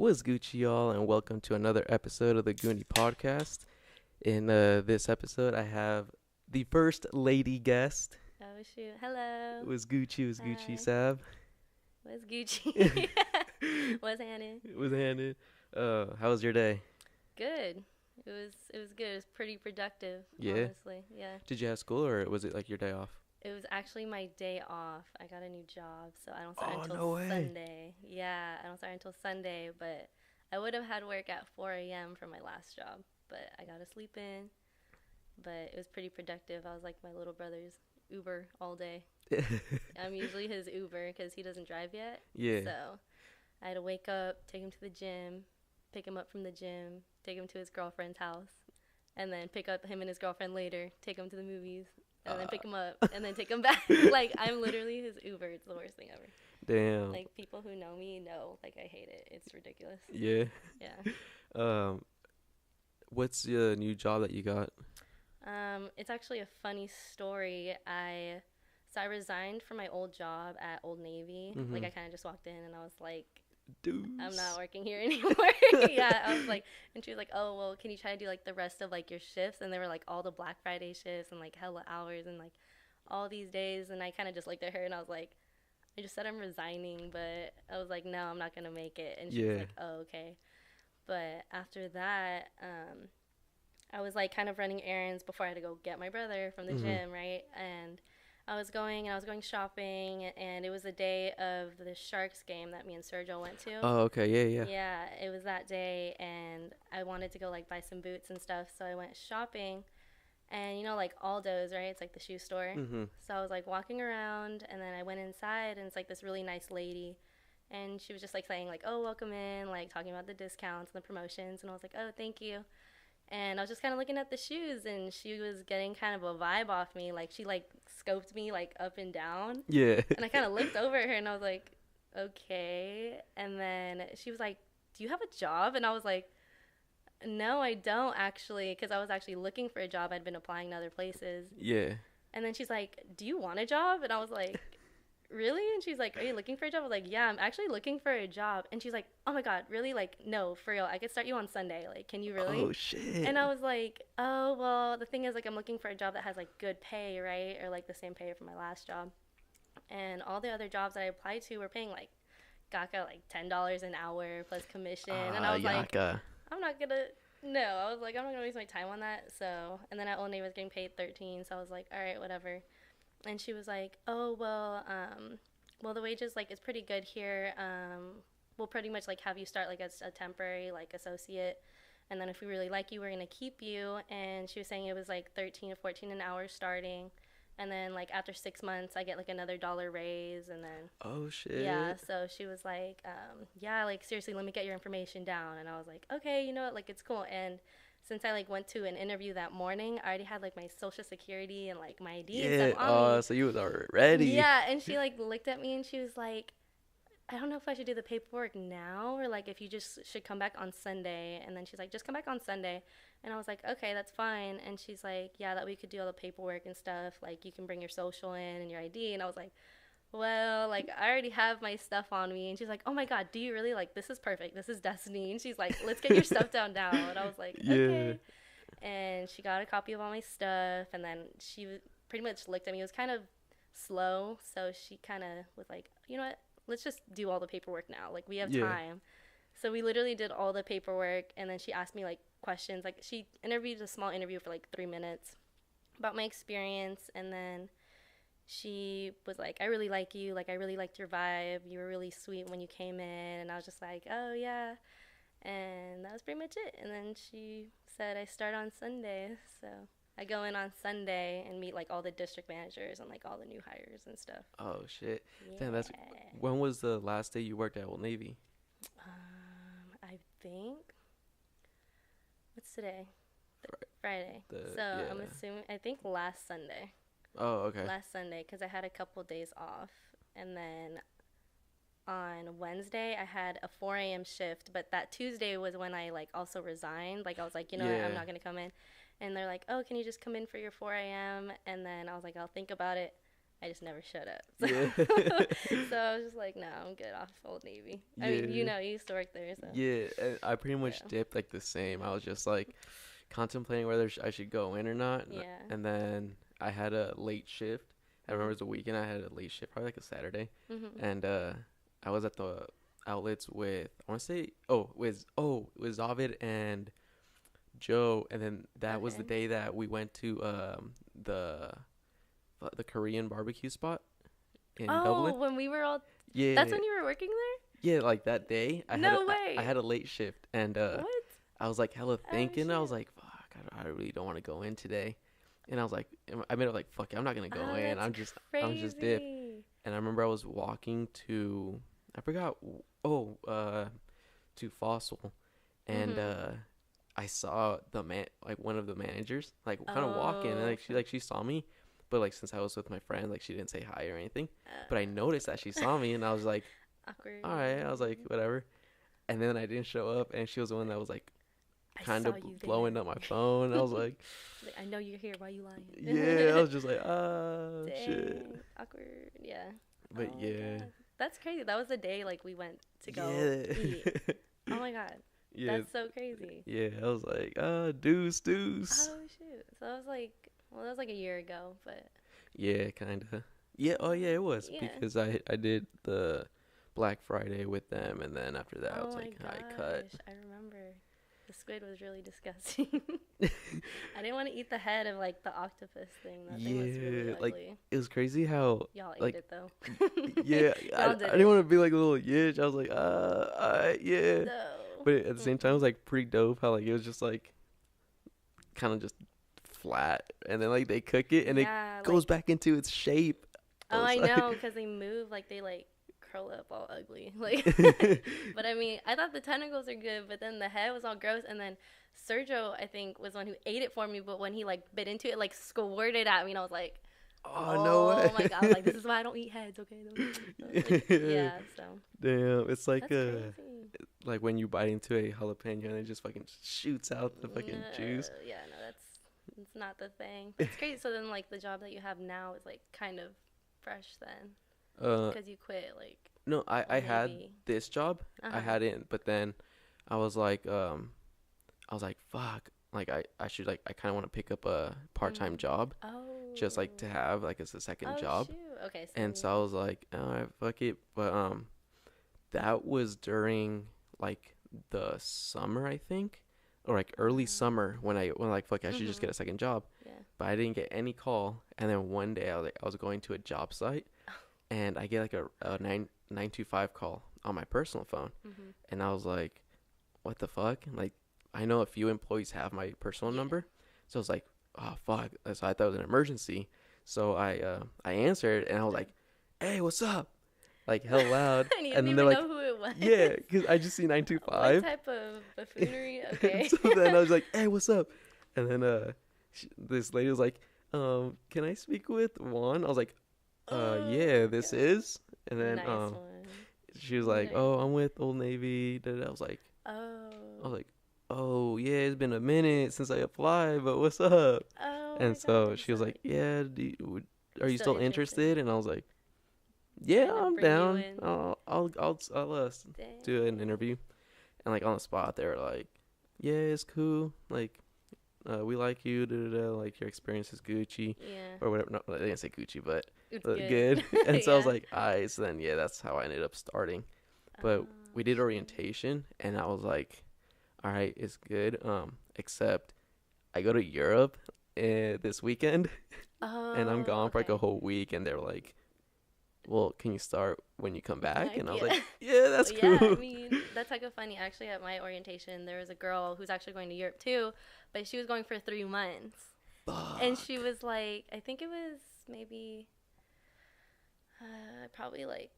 What's Gucci, y'all, and welcome to another episode of the Goonie podcast. In this episode, I have the first lady guest. Oh shoot! Hello. Was Gucci, Hi. Sab. What's Gucci? What's Hannah? Was Hannah. How was your day? Good. It was good. It was pretty productive. Yeah? Honestly, yeah. Did you have school, or was it like your day off? It was actually my day off. I got a new job, so I don't start Oh, until no way. Sunday. Yeah, I don't start until Sunday, but I would have had work at 4 a.m. for my last job, but I got to sleep in. But it was pretty productive. I was like my little brother's Uber all day. I'm usually his Uber because he doesn't drive yet. Yeah. So I had to wake up, take him to the gym, pick him up from the gym, take him to his girlfriend's house, and then pick up him and his girlfriend later, take him to the movies, and then pick him up, and then take him back. Like, I'm literally his Uber. It's the worst thing ever. Damn. Like, people who know me know, like, I hate it. It's ridiculous. Yeah. Yeah. What's the new job that you got? It's actually a funny story. I resigned from my old job at Old Navy. Mhm. Like, I kind of just walked in, and I was like, Dude. I'm not working here anymore. Yeah, I was like, and she was like, oh, well, can you try to do like the rest of like your shifts? And they were like all the Black Friday shifts and like hella hours and like all these days. And I kind of just looked at her and I was like, I just said I'm resigning, but I was like, no, I'm not going to make it. And she was like, oh, okay. But after that, I was like kind of running errands before I had to go get my brother from the gym, right? And I was going shopping, and it was the day of the Sharks game that me and Sergio went to. Oh, okay. Yeah. Yeah, it was that day, and I wanted to go like buy some boots and stuff, so I went shopping. And you know, like Aldo's, right? It's like the shoe store. Mm-hmm. So I was like walking around, and then I went inside, and it's like this really nice lady, and she was just like saying like, "Oh, welcome in," like talking about the discounts and the promotions, and I was like, "Oh, thank you." And I was just kind of looking at the shoes, and she was getting kind of a vibe off me. Like, she, like, scoped me, like, up and down. Yeah. And I kind of looked over at her, and I was like, okay. And then she was like, do you have a job? And I was like, no, I don't, actually, because I was actually looking for a job. I'd been applying to other places. Yeah. And then she's like, do you want a job? And I was like, really? And she's like, are you looking for a job? I was like, yeah, I'm actually looking for a job. And she's like, oh my God, really? Like, no, for real, I could start you on Sunday. Like, can you really? Oh, shit. And I was like, oh, well, the thing is, like, I'm looking for a job that has, like, good pay, right? Or, like, the same pay from my last job. And all the other jobs that I applied to were paying, like, Gaka, like, $10 an hour plus commission. And I was like, I'm not going to, no. I was like, I'm not going to waste my time on that. So, and then at Old Navy was getting paid $13. So I was like, all right, whatever. And she was like, oh, well, the wages, like, it's pretty good here. We'll pretty much, like, have you start, like, as a temporary, like, associate. And then if we really like you, we're going to keep you. And she was saying it was, like, 13 to 14 an hour starting. And then, like, after 6 months, I get, like, another $1 raise. And then. Oh, shit. Yeah, so she was like, yeah, like, seriously, let me get your information down. And I was like, okay, you know what, like, it's cool. And since I, like, went to an interview that morning, I already had, like, my social security and, like, my ID and stuff on me. So you was already. Yeah, and she, like, looked at me and she was like, I don't know if I should do the paperwork now or, like, if you just should come back on Sunday. And then she's like, just come back on Sunday. And I was like, okay, that's fine. And she's like, yeah, that we could do all the paperwork and stuff. Like, you can bring your social in and your ID. And I was like, well, like, I already have my stuff on me. And she's like, oh my God, do you really? Like, this is perfect. This is destiny. And she's like, let's get your stuff down now. And I was like, okay. And she got a copy of all my stuff. And then she pretty much looked at me. It was kind of slow. So she kind of was like, you know what? Let's just do all the paperwork now. Like, we have time. So we literally did all the paperwork. And then she asked me, like, questions. Like, she interviewed a small interview for, like, 3 minutes about my experience. And then she was like, I really like you. Like, I really liked your vibe. You were really sweet when you came in. And I was just like, oh, yeah. And that was pretty much it. And then she said I start on Sunday. So I go in on Sunday and meet, like, all the district managers and, like, all the new hires and stuff. Oh, shit. Yeah. Damn, when was the last day you worked at Old Navy? I think, what's today? Friday. I'm assuming, I think last Sunday. Oh, okay. Last Sunday, because I had a couple days off. And then on Wednesday, I had a 4 a.m. shift. But that Tuesday was when I, like, also resigned. Like, I was like, you know what, I'm not going to come in. And they're like, oh, can you just come in for your 4 a.m.? And then I was like, I'll think about it. I just never showed up. Yeah. So I was just like, no, I'm good off Old Navy. I Yeah. mean, you know, you used to work there, so. Yeah, and I pretty much Yeah. dipped like the same. I was just like contemplating whether I should go in or not. Yeah. And then I had a late shift. I remember Mhm. it was a weekend. I had a late shift, probably like a Saturday. Mhm. And I was at the outlets with, I want to say, it was Ovid and Joe. And then that was the Okay. day that we went to the Korean barbecue spot in Oh, Dublin. when we were all. Yeah, That's when you were working there? yeah, like that day. No way. I had a late shift, and What? I was like hella thinking. I was shoot. like, fuck, I really don't want to go in today. And I was like, I made it like, fuck it, I'm not gonna go in. I'm just dip. Crazy. And I remember I was walking to, I forgot, to Fossil, and Mhm. I saw the man, like one of the managers, like kind of walking, and Oh. like she saw me, but like since I was with my friend, like she didn't say hi or anything. But I Uh, noticed that she saw me, and I was like, awkward. all right, I was like, whatever. And then I didn't show up, and she was the one that was like I kind saw of you blowing there. up my phone. I was like, Like, I know you're here. Why you lying? yeah, I was just like, shit. Dang, awkward. Yeah. But Oh my yeah, God. That's crazy. That was the day like we went to go yeah, eat. Oh my God. yeah, That's so crazy. yeah. I was like, deuce. Oh shoot. So that was like, well, that was like a year ago, but Yeah, kind of. Yeah, oh yeah, it was yeah. because I did the Black Friday with them, and then after that, I Oh was my like, gosh. I cut. I remember. The squid was really disgusting. I didn't want to eat the head of like the octopus thing. That thing was really Yeah, ugly. like it was crazy how Y'all ate like it though. yeah, I Y'all did didn't it. want to be like a little yitch. I was like, yeah. No. But at the same time, it was like pretty dope how like it was just like kind of just flat, and then like they cook it and it Yeah, goes like, back into its shape. oh, I was like- know, because they move like they like curl up all ugly. Like, but I mean, I thought the tentacles are good, but then the head was all gross. And then Sergio, I think, was one who ate it for me. But when he like bit into it, like squirted at me, and I was like, Oh no way! oh my God! I was like, this is why I don't eat heads, okay? Like, yeah, so Damn, it's like that's crazy. like when you bite into a jalapeno and it just fucking shoots out the fucking juice. Yeah, no, it's not the thing. It's crazy. So then, like, the job that you have now is like kind of fresh then, because you quit like. No, I had maybe. this job. I had it, but then I was like, fuck. Like I should like I kind of want to pick up a part-time job, Oh. just like to have like as a second job. Shoot. Okay. And so I was like, all right, fuck it. But that was during like the summer, I think, or like early summer when like fuck, I should just get a second job. Yeah. But I didn't get any call. And then one day I was going to a job site, and I get like a 925 call on my personal phone, and I was like, what the fuck? Like, I know a few employees have my personal number, so I was like, oh fuck. So I thought it was an emergency. So I answered, and I was like, hey, what's up? Like hell loud. And you And didn't they're even like, know who it was. yeah, because I just see What 925. type of buffoonery? Okay. So then I was like, hey, what's up? And then this lady was like, can I speak with Juan? I was like, yeah, this is. And then nice one. she was like, Nice. oh, I'm with Old Navy. I was like, Oh. oh yeah, it's been a minute since I applied, but what's up? Oh. And my so God, she was so like, yeah, are you Still still interested? interested? And I was like, yeah, Kinda I'm bring you down. in. I'll do an Dang. interview. And like on the spot, they were like, yeah, it's cool. Like, we like you. Like your experience is Gucci Yeah. or whatever. No, they didn't say Gucci, but It's good. And so I was Yeah. like, alright. So then yeah, that's how I ended up starting. But we did Oh, orientation, and I was like, all right, it's good. Except I go to Europe this weekend, and I'm gone for like a okay. whole week, and they're like, well, can you start when you come back? Like, And I was yeah. like, yeah, that's Well, cool. Yeah, I mean, that's like a funny. Actually, at my orientation, there was a girl who's actually going to Europe too, but she was going for 3 months. And she was like, I think it was maybe probably like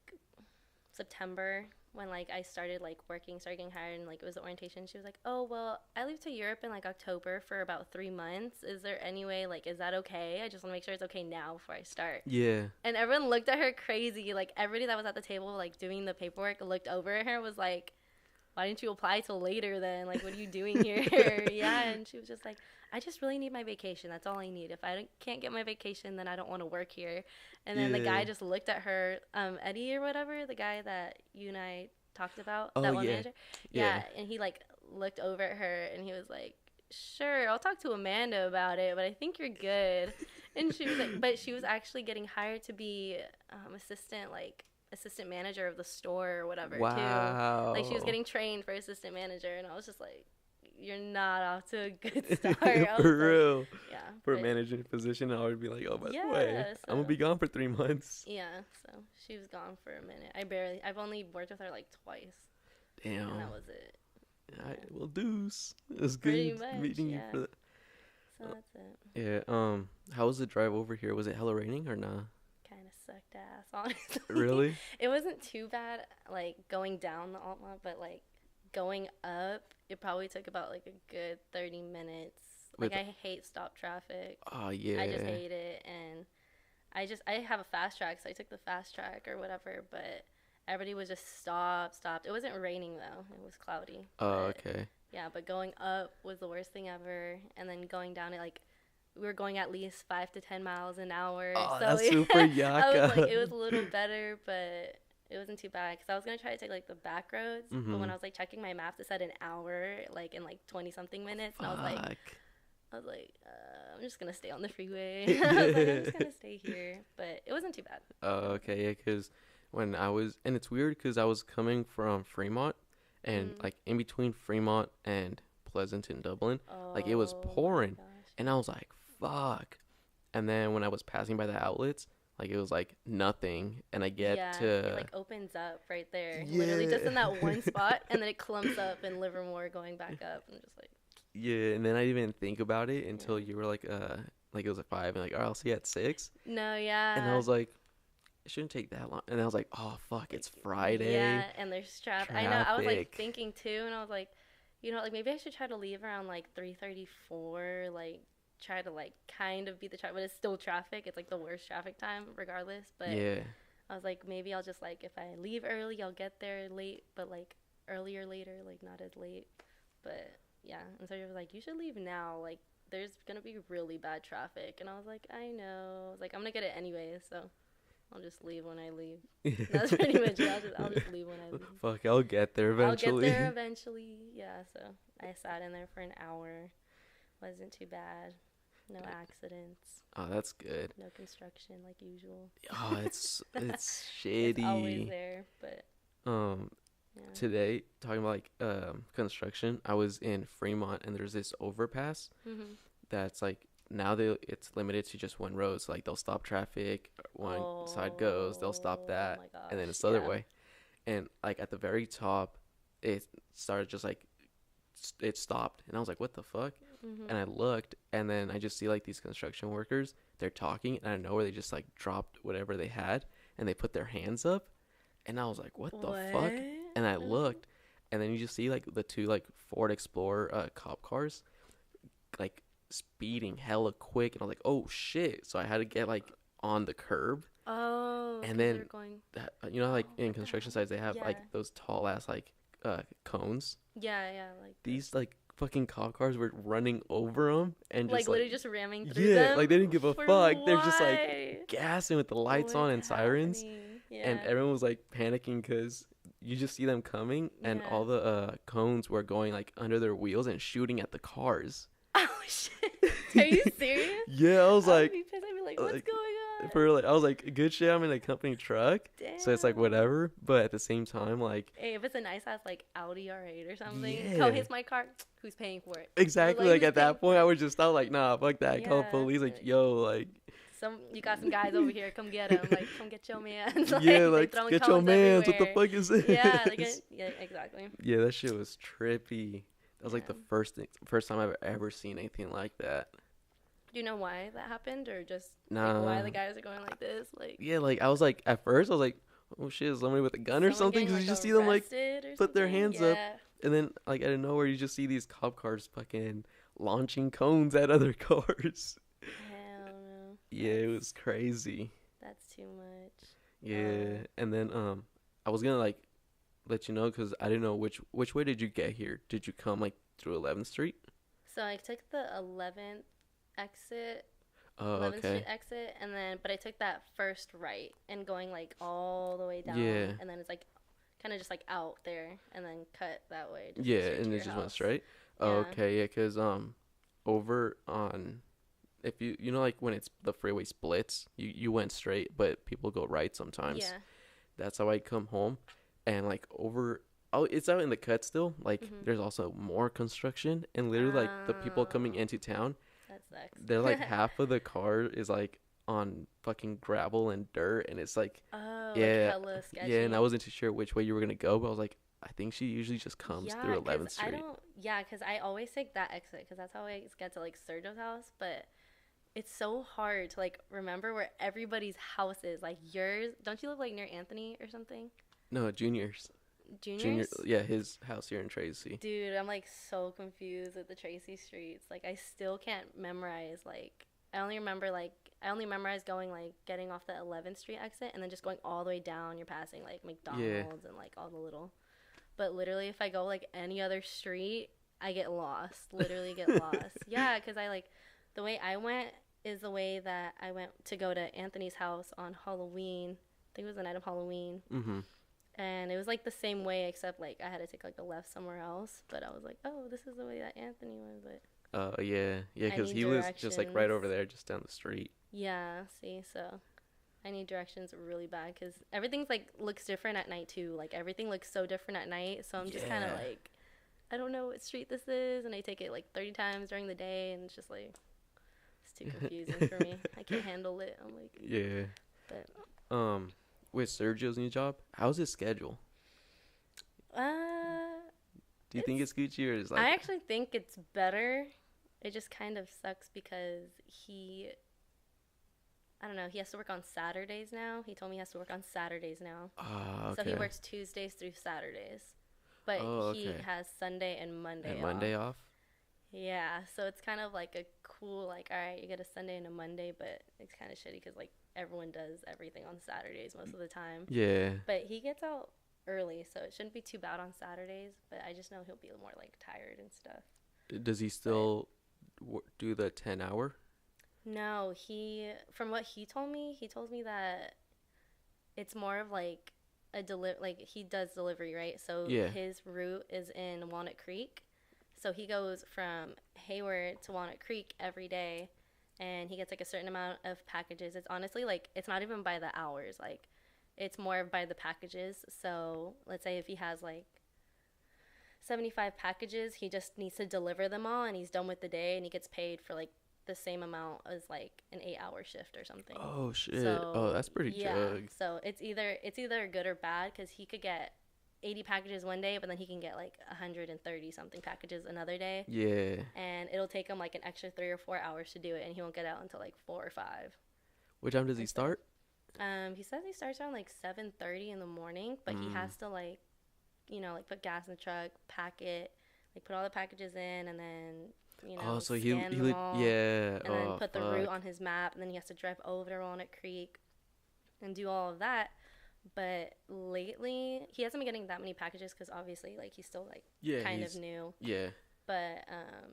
September when like I started like working, started getting hired, and like it was the orientation. She was like, oh, well, I leave to Europe in like October for about 3 months. Is there any way, like, is that okay? I just want to make sure it's okay now before I start. Yeah. And everyone looked at her crazy. Like, everybody that was at the table, like, doing the paperwork looked over at her, was like, why didn't you apply till later then? Like, what are you doing here? Yeah. And she was just like, I just really need my vacation. That's all I need. If I can't get my vacation, then I don't want to work here. And then the guy just looked at her, Eddie or whatever, the guy that you and I talked about, that one manager. Yeah. And he like looked over at her and he was like, sure, I'll talk to Amanda about it, but I think you're good. And she was like, but she was actually getting hired to be assistant manager of the store or whatever, too. Like, she was getting trained for assistant manager, and I was just like, you're not off to a good start. For real. Like, yeah. For a managing position, I would be like, oh, by the way, so, I'm going to be gone for 3 months. Yeah, so she was gone for a minute. I've only worked with her like twice. Damn. And that was it. Well, deuce. It was good meeting you for that. So that's it. Yeah. How was the drive over here? Was it hella raining or nah? Kind of sucked ass, honestly. Really? It wasn't too bad, like, going down the Altma, but, like, going up, it probably took about, like, a good 30 minutes. Like, I hate stop traffic. Oh, yeah. I just hate it, and I have a fast track, so I took the fast track or whatever, but everybody was just stopped. It wasn't raining, though. It was cloudy. Oh, okay. Yeah, but going up was the worst thing ever, and then going down, we were going at least 5 to 10 miles an hour. Oh, so that's super yucca. I was like, it was a little better, but it wasn't too bad, because I was going to try to take, like, the back roads, but when I was, like, checking my maps, it said an hour, like, in, like, 20-something minutes, and I was like, I'm just going to stay on the freeway. I was like, I'm just going to stay here, but it wasn't too bad. Oh, okay, yeah, because when I was, and it's weird, because I was coming from Fremont, and, like, in between Fremont and Pleasanton, Dublin, like, it was pouring, and I was like, fuck. And then when I was passing by the outlets, like, it was like nothing, and I get to it like opens up right there, literally just in that one spot, and then it clumps up in Livermore going back up, and just like, yeah. And then I didn't even think about it until you were like it was at 5, and like, all right, I'll see you at 6. No, yeah. And I was like, it shouldn't take that long, and I was like, oh fuck, it's Friday. Yeah, and there's traffic. I know. I was like thinking too, and I was like, you know, like, maybe I should try to leave around like 3:34, like, try to, like, kind of beat the traffic, but it's still traffic. It's like the worst traffic time regardless. But yeah, I was like, maybe I'll just, like, if I leave early, I'll get there late, but, like, earlier later, like, not as late. But yeah, and so he was like, you should leave now, like, there's gonna be really bad traffic. And I was like, I know. I was like, I'm gonna get it anyway, so I'll just leave when I leave. That's pretty much it. I'll just leave when I leave. Fuck, I'll get there eventually. Yeah, so I sat in there for an hour. Wasn't too bad. No accidents. Oh, that's good. No construction like usual. Oh, it's shitty. It's always there, but today, talking about, like, construction, I was in Fremont, and there's this overpass that's, like, now it's limited to just one road. So, like, they'll stop traffic, one side goes, they'll stop that, and then it's the other way. And, like, at the very top, it started just, like, it stopped, and I was like, what the fuck? And I looked, and then I just see, like, these construction workers, they're talking, and I know where they just, like, dropped whatever they had, and they put their hands up, and I was like, what the fuck? And I looked, and then you just see, like, the 2, like, Ford Explorer cop cars, like, speeding hella quick, and I was like, oh shit. So I had to get, like, on the curb. And then you know, like, in construction sites they have like those tall ass, like, cones. Yeah, like these, like, fucking cop cars were running over them, and just, like, literally just ramming through them. Yeah, like, they didn't give a fuck. They're just, like, gassing with the lights on and sirens, and everyone was, like, panicking because you just see them coming, and all the cones were going, like, under their wheels and shooting at the cars. Oh shit! Are you serious? Yeah, I was like, I'd be like, what's going on? I was like, good shit, I'm in a company truck. Damn. So it's like whatever, but at the same time, like, hey, if it's a nice ass, like, Audi R8 or something, come hits my car, who's paying for it? Exactly. Like, at that point, I would just stop, like, nah, fuck that. Call the police, like, yo, like, you got some guys over here, come get him. Like, come get your man. Like, yeah, like, get your mans. What the fuck is this? Yeah, exactly. Yeah, that shit was trippy. That was, like, the first time I've ever seen anything like that. Do you know why that happened, or just like, why the guys are going like this? Like, yeah, like, I was like, at first I was like, oh shit, is somebody with a gun or something? Because you just see them, like, put their hands up, and then, like, out of nowhere you just see these cop cars fucking launching cones at other cars. Hell no. Yeah, it was crazy. That's too much. Yeah, and then I was gonna, like, let you know because I didn't know which way did you get here. Did you come like through 11th Street? So I took the 11th exit, Oh, 11th Street okay. exit, and then but I took that first right and going like all the way down, Yeah. and then it's like kind of just like out there, and then cut that way. Just Yeah, straight to and it your just went house. straight. Oh, Yeah. okay, yeah, cause over on if you know like when it's the freeway splits, you went straight, but people go right sometimes. Yeah. That's how I come home, and like over. Oh, it's out in the cut still. Like Mhm. there's also more construction, and literally like the people coming Oh, into town, that they're like sucks. half of the car is like on fucking gravel and dirt, and it's like, Oh, like yeah, hella yeah. And I sketchy. wasn't too sure which way you were gonna go, but I was like, I think she usually just comes through Yeah, cause 11th I Street. don't. Yeah, cause I always take that exit, cause that's how I get to like Sergio's house. But it's so hard to like remember where everybody's house is. Like yours, don't you live like near Anthony or something? No, Junior's. Junior, Junior's? yeah, his house here in Tracy. Dude, I'm like so confused with the Tracy streets. Like I still can't memorize. Like I only memorize going like getting off the 11th Street exit and then just going all the way down. You're passing like Yeah, McDonald's and like all the little. But literally, if I go like any other street, I get lost. Literally get lost. Yeah, because I like the way I went is the way that I went to go to Anthony's house on Halloween. I think it was the night of Halloween. mm-hmm. And it was like the same way, except like I had to take like a left somewhere else. But I was like, oh, this is the way that Anthony went. But Yeah, yeah, I because need he lives just like right directions. over there, just down the street. Yeah, see, so I need directions really bad because everything's like looks different at night too. Like everything looks so different at night. So I'm just kind of Yeah. like, I don't know what street this is, and I take it like 30 times during the day, and it's just like it's too confusing for me. I can't handle it. I'm like, Yeah. but With Sergio's new job, how's his schedule? Do you think it's. it's Gucci or is I like, actually think it's better. It just kind of sucks because I don't know, he has to work on Saturdays now. He told me he has to work on Saturdays now. So he okay. works Tuesdays through Saturdays. But Oh, he okay. has Sunday and Monday And off. Monday off? Yeah, so it's kind of like a cool, like, all right, you get a Sunday and a Monday, but it's kind of shitty because, like, everyone does everything on Saturdays most of the time. Yeah. But he gets out early, so it shouldn't be too bad on Saturdays. But I just know he'll be more, like, tired and stuff. Does he still do the 10 hour? No, from what he told me that it's more of like like he does delivery, right? So Yeah. his route is in Walnut Creek. So he goes from Hayward to Walnut Creek every day and he gets like a certain amount of packages. It's honestly like it's not even by the hours, like it's more by the packages. So let's say if he has like 75 packages, he just needs to deliver them all and he's done with the day and he gets paid for like the same amount as like an 8-hour shift or something. Oh shit. So Oh, that's pretty yeah, jug. so it's either good or bad because he could get 80 packages one day, but then he can get like 130 something packages another day, Yeah. and it'll take him like an extra 3 or 4 hours to do it, and he won't get out until like 4 or 5. What time does he Like start? he says he starts around like 7:30 in the morning, but he has to like like put gas in the truck, pack it, like put all the packages in, and then Oh, so scan them all, yeah. and then Oh, put the route fuck. on his map, and then he has to drive over to Walnut Creek and do all of that. But lately, he hasn't been getting that many packages because obviously, like, he's still like Yeah, kind of new. yeah. But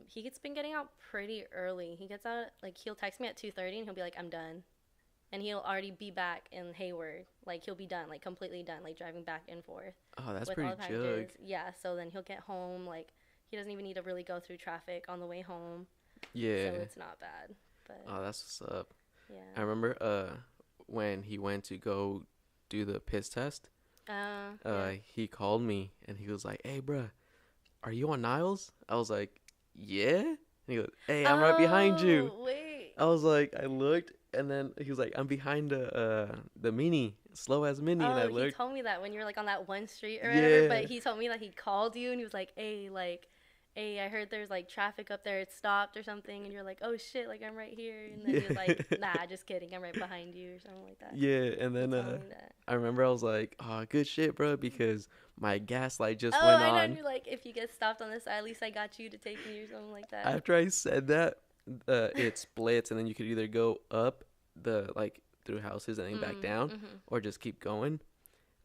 he's been getting out pretty early. He gets out like he'll text me at 2:30 and he'll be like, "I'm done," and he'll already be back in Hayward. Like he'll be done, like completely done, like driving back and forth Oh, that's with pretty all the jug. packages. Yeah. So then he'll get home. Like he doesn't even need to really go through traffic on the way home. Yeah. So it's not bad. But Oh, that's what's up. I yeah. remember when he went to go do the piss test, Yeah. he called me and he was like, "Hey, bruh, are you on Niles?" I was like, "Yeah." And he goes, "Hey, I'm right behind you." Oh, wait. I was like, I looked, and then he was like, "I'm behind the mini, slow as mini," and I Oh, he looked. told me that when you were like on that one street or whatever. Yeah. But he told me that he called you and he was like, hey, I heard there's like traffic up there. It stopped or something. And you're like, oh shit, like I'm right here. And then he was like, nah, just kidding. I'm right behind you or something like that. Yeah, and He then told me that. I remember I was like, "Oh, good shit, bro," because my gas light just Oh, went I know. on. And you're like, if you get stopped on this side, at least I got you to take me or something like that. After I said that, it splits, and then you could either go up the like through houses and then back down, Mm-hmm. or just keep going.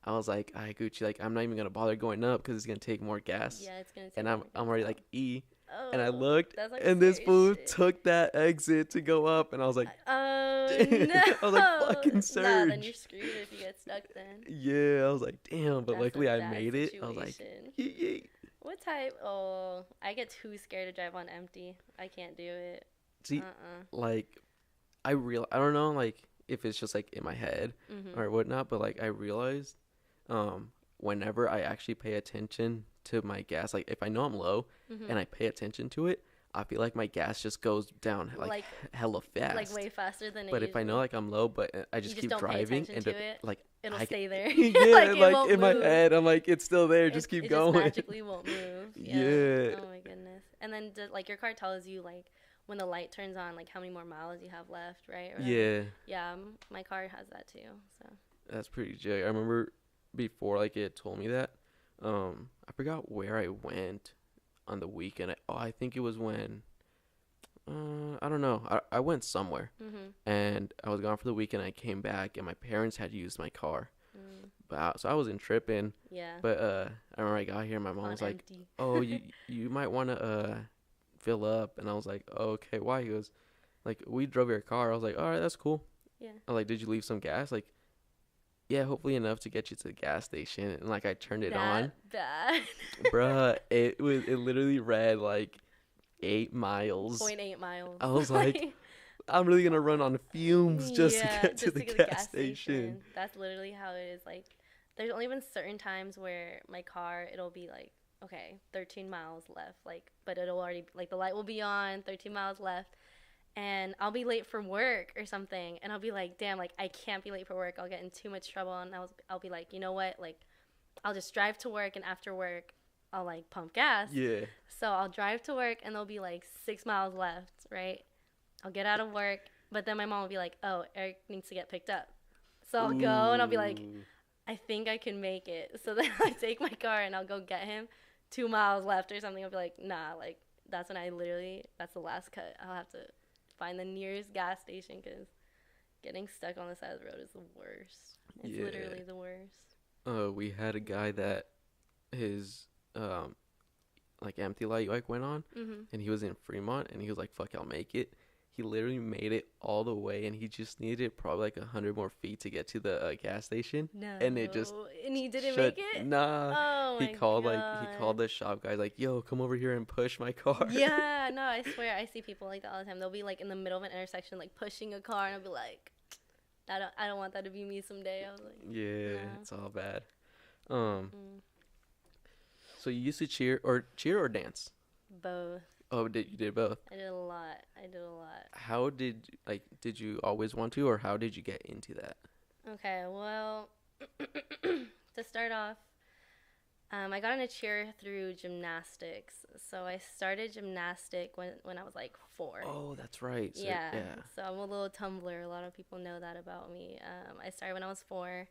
I was like, "I Gucci, like I'm not even gonna bother going up because it's gonna take more gas." Yeah, it's gonna take And more I'm gas already out. like E, Oh, and I looked, that's like and this scary fool shit. took that exit to go up, and I was like, Oh I was like, no! "Fucking Nah, then you're surge." screwed if you get stuck. Then Yeah, I was like, "Damn!" But that's a luckily I bad made it. I was like, situation. "Yeet, yeet." What type? Oh, I get too scared to drive on empty. I can't do it. See, Uh-uh. like I don't know, like if it's just like in my head Mhm. or whatnot, but like I realized, whenever I actually pay attention to my gas, like if I know I'm low Mhm. and I pay attention to it, I feel like my gas just goes down like Like hella fast. like way faster than it But if I know usually. like I'm low, but I You just just keep don't pay driving attention and to it. like It'll I stay there. yeah, Like it like won't in my move. head, I'm like it's still there. Just keep It just going. magically won't move. Yeah. Yeah. Oh my goodness. And then like your car tells you like when the light turns on, like how many more miles you have left, right? Or whatever. Yeah, Yeah. My car has that too. So. that's pretty jig. I remember before like it told me that. I forgot where I went on the weekend. I think it was when I don't know. I went somewhere Mhm. and I was gone for the weekend. I came back and my parents had used my car, Mm. so I wasn't tripping. Yeah. But I remember I got here. And my mom On was like, empty. "Oh, you might want to fill up," and I was like, oh, "Okay, why?" He goes, "Like we drove your car." I was like, "All right, that's cool." Yeah. I was like, "Did you leave some gas?" Like, yeah, hopefully enough to get you to the gas station. And like I turned it on, Bad. bruh. It literally read like 8 miles. 0.8 miles. I was like, I'm really gonna run on fumes just to get to the gas station. That's literally how it is. Like, there's only been certain times where my car, it'll be like, okay, 13 miles left. Like, but it'll already, like, the light will be on, 13 miles left. And I'll be late for work or something. And I'll be like, damn, like, I can't be late for work. I'll get in too much trouble. And I'll be like, you know what? Like, I'll just drive to work. And after work, I'll, like, pump gas. Yeah. So I'll drive to work and there'll be like 6 miles left, right? I'll get out of work, but then my mom will be like, oh, Eric needs to get picked up. So I'll go and I'll be like, Ooh. I think I can make it. So then I take my car and I'll go get him. 2 miles left or something. I'll be like, nah, like that's when that's the last cut. I'll have to find the nearest gas station because getting stuck on the side of the road is the worst. It's literally the worst. We had a guy that his like empty light like went on, and he was in Fremont, and he was like, "Fuck, I'll make it." He literally made it all the way, and he just needed probably like 100 more feet to get to the gas station. No. And it just and he didn't shut, make it. Nah. Oh my he called God. the shop guy like, "Yo, come over here and push my car." Yeah, no, I swear I see people like that all the time. They'll be like in the middle of an intersection, like pushing a car, and I'll be like, I don't want that to be me someday. I was like, Yeah, no. it's all bad. So you used to cheer or dance? Both. Oh, you did both? I did a lot. How did you always want to, or how did you get into that? Okay, well, to start off, I got into cheer through gymnastics. So I started gymnastic when I was like 4. Oh, that's right. So, yeah. So I'm a little tumbler. A lot of people know that about me. I started when I was 4,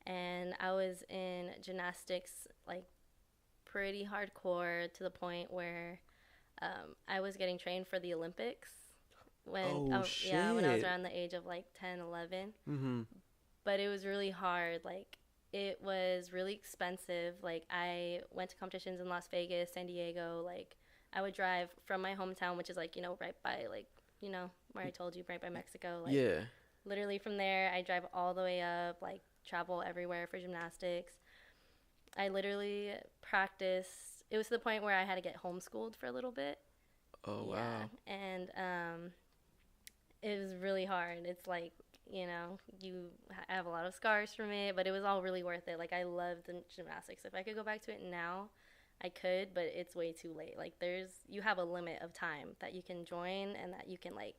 and I was in gymnastics like pretty hardcore to the point where I was getting trained for the Olympics when shit. Yeah, when I was around the age of like 10, 11. Mm-hmm. But it was really hard. Like it was really expensive. Like I went to competitions in Las Vegas, San Diego. Like I would drive from my hometown, which is like, right by like, where I told you, right by Mexico. Like, yeah. Literally from there, I drive all the way up, like travel everywhere for gymnastics. I literally practiced. It was to the point where I had to get homeschooled for a little bit. Oh, yeah. wow. And it was really hard. It's like, I have a lot of scars from it, but it was all really worth it. Like, I loved the gymnastics. If I could go back to it now, I could, but it's way too late. Like, you have a limit of time that you can join and that you can, like,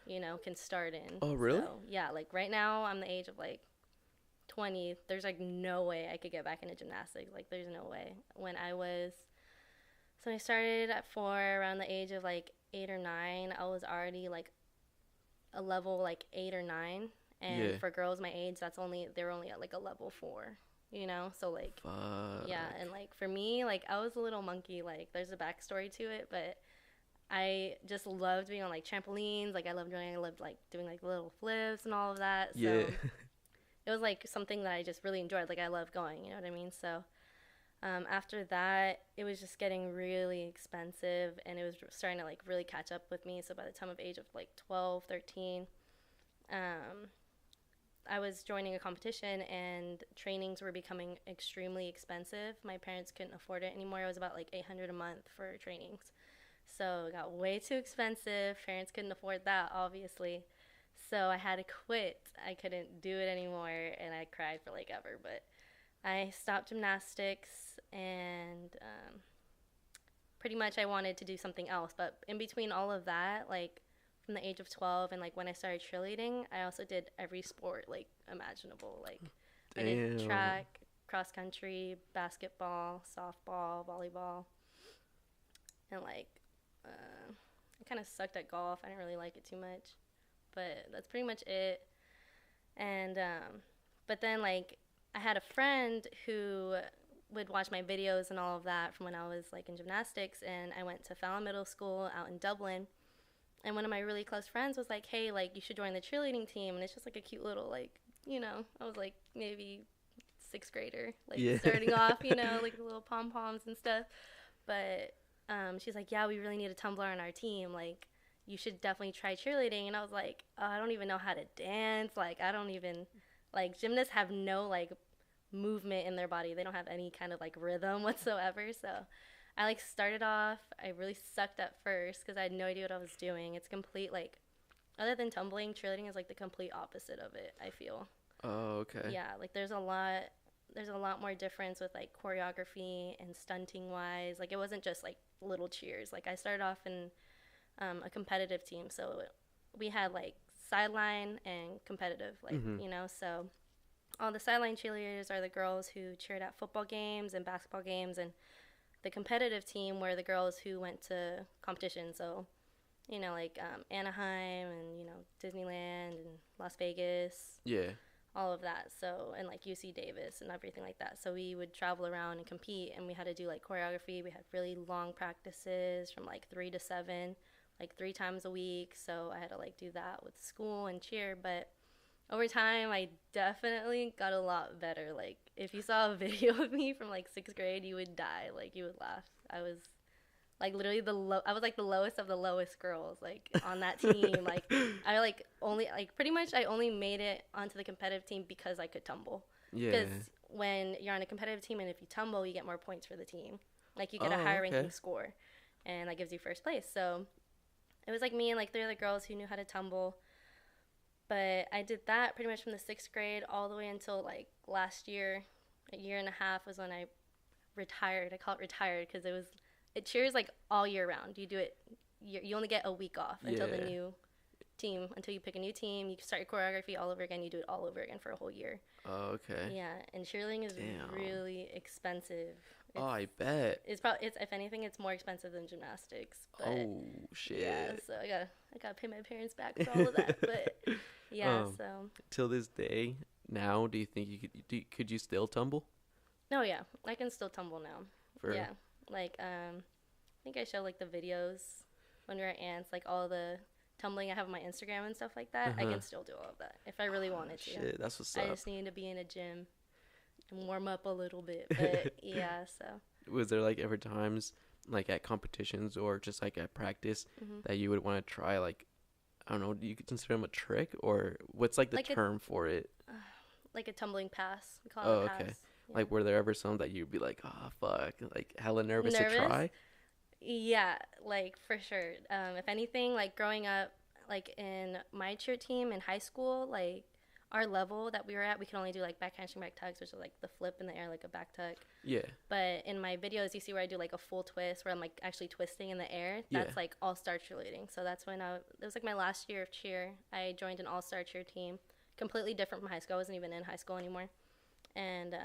can start in. Oh, really? So, yeah, like, right now, I'm the age of, like, 20. There's, like, no way I could get back into gymnastics. Like, there's no way. So I started at 4, around the age of, like, 8 or 9. I was already, like, a level, like, 8 or 9. And for girls my age, they're only at, like, a level 4. So like, Fuck. yeah, and like for me, like I was a little monkey. Like there's a backstory to it, but I just loved being on like trampolines. Like I loved like doing like little flips and all of that. So, Yeah. it was like something that I just really enjoyed. Like I love going, you know what I mean? So after that, it was just getting really expensive, and it was starting to like really catch up with me. So by the time of age of like 12, 13, um, I was joining a competition, and trainings were becoming extremely expensive. My parents couldn't afford it anymore. It was about like 800 a month for trainings. So it got way too expensive. Parents couldn't afford that, obviously. So I had to quit. I couldn't do it anymore, and I cried for like ever. But I stopped gymnastics, and pretty much I wanted to do something else. But in between all of that, like from the age of 12 and like when I started cheerleading, I also did every sport like imaginable. Like I did Damn. track, cross country, basketball, softball, volleyball, and like I kind of sucked at golf. I didn't really like it too much, but that's pretty much it. And but then like I had a friend who would watch my videos and all of that from when I was like in gymnastics, and I went to Fallon Middle School out in Dublin, and one of my really close friends was like, hey, like you should join the cheerleading team. And it's just like a cute little like, I was like maybe sixth grader, like Yeah. starting off, like the little pom poms and stuff. But she's like, yeah, we really need a tumbler on our team, like you should definitely try cheerleading. And I was like, oh, I don't even know how to dance, like I don't even, like gymnasts have no like movement in their body, they don't have any kind of like rhythm whatsoever. So I like started off, I really sucked at first because I had no idea what I was doing. It's complete like, other than tumbling, cheerleading is like the complete opposite of it, I feel. Oh, okay. Yeah, like there's a lot more difference with like choreography and stunting wise. Like it wasn't just like little cheers. Like I started off in a competitive team, so we had like sideline and competitive, like Mhm. so all the sideline cheerleaders are the girls who cheered at football games and basketball games, and the competitive team were the girls who went to competition. So like Anaheim and Disneyland and Las Vegas, Yeah. all of that. So, and like UC Davis and everything like that. So we would travel around and compete, and we had to do like choreography. We had really long practices from like 3 to 7, like 3 times a week. So I had to like do that with school and cheer. But over time, I definitely got a lot better. Like if you saw a video of me from like 6th grade, you would die. Like you would laugh. I was like literally I was like the lowest of the lowest girls like on that team. Like I like only like pretty much I only made it onto the competitive team because I could tumble. Yeah. Because when you're on a competitive team and if you tumble, you get more points for the team. Like you get a Oh, higher okay. ranking score, and that gives you first place. So it was like me and like 3 other girls who knew how to tumble. But I did that pretty much from the 6th grade all the way until like last year. A year and a half was when I retired. I call it retired because it cheers like all year round. You do it, you only get a week off until the Yeah. new team, until you pick a new team. You start your choreography all over again. You do it all over again for a whole year. Oh, okay. Yeah, and cheerleading is Damn. really expensive. Oh, I bet. It's probably it's if anything, it's more expensive than gymnastics. But Oh, shit. yeah, so I gotta pay my parents back for all of that. But yeah, so Till this day, now, do you think could you still tumble? no, yeah, I can still tumble now. For Yeah, like I think I show like the videos when we were at ants, like all the tumbling I have on my Instagram and stuff like that. I Uh-huh. can still do all of that if I really wanted to. Shit, that's what's I up. just need to be in a gym and warm up a little bit. But yeah, so Was there like ever times like at competitions or just like at practice that you would want to try like, I don't know, do you consider them a trick, or what's like the like term for it? like a tumbling pass. We call Oh, it a pass. okay. Yeah. Like were there ever some that you'd be like, oh fuck, like hella nervous to Nervous? try? Yeah, like for sure. If anything, like growing up, like in my cheer team in high school, like our level that we were at, we could only do like back handspring back tucks, which is like the flip in the air, like a back tuck. Yeah. But in my videos, you see where I do like a full twist, where I'm like actually twisting in the air. That's Yeah. like all-star cheerleading. So that's when it was like my last year of cheer. I joined an all-star cheer team, completely different from high school. I wasn't even in high school anymore. And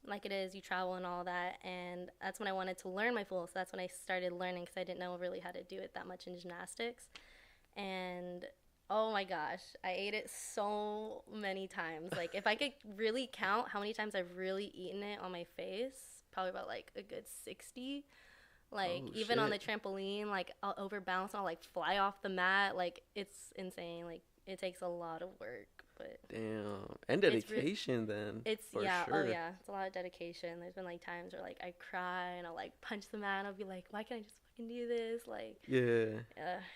like it is, you travel and all that. And that's when I wanted to learn my full. So that's when I started learning because I didn't know really how to do it that much in gymnastics. And oh my gosh, I ate it so many times. Like if I could really count how many times I've really eaten it on my face, probably about like a good 60. Like Oh, even on the shit. trampoline, like I'll overbalance and I'll like fly off the mat. Like it's insane. Like it takes a lot of work. But damn, and dedication then. It's for yeah, sure. oh yeah, it's a lot of dedication. There's been like times where like I cry and I'll like punch the mat. I'll be like, why can't I just fucking do this? Like, Yeah.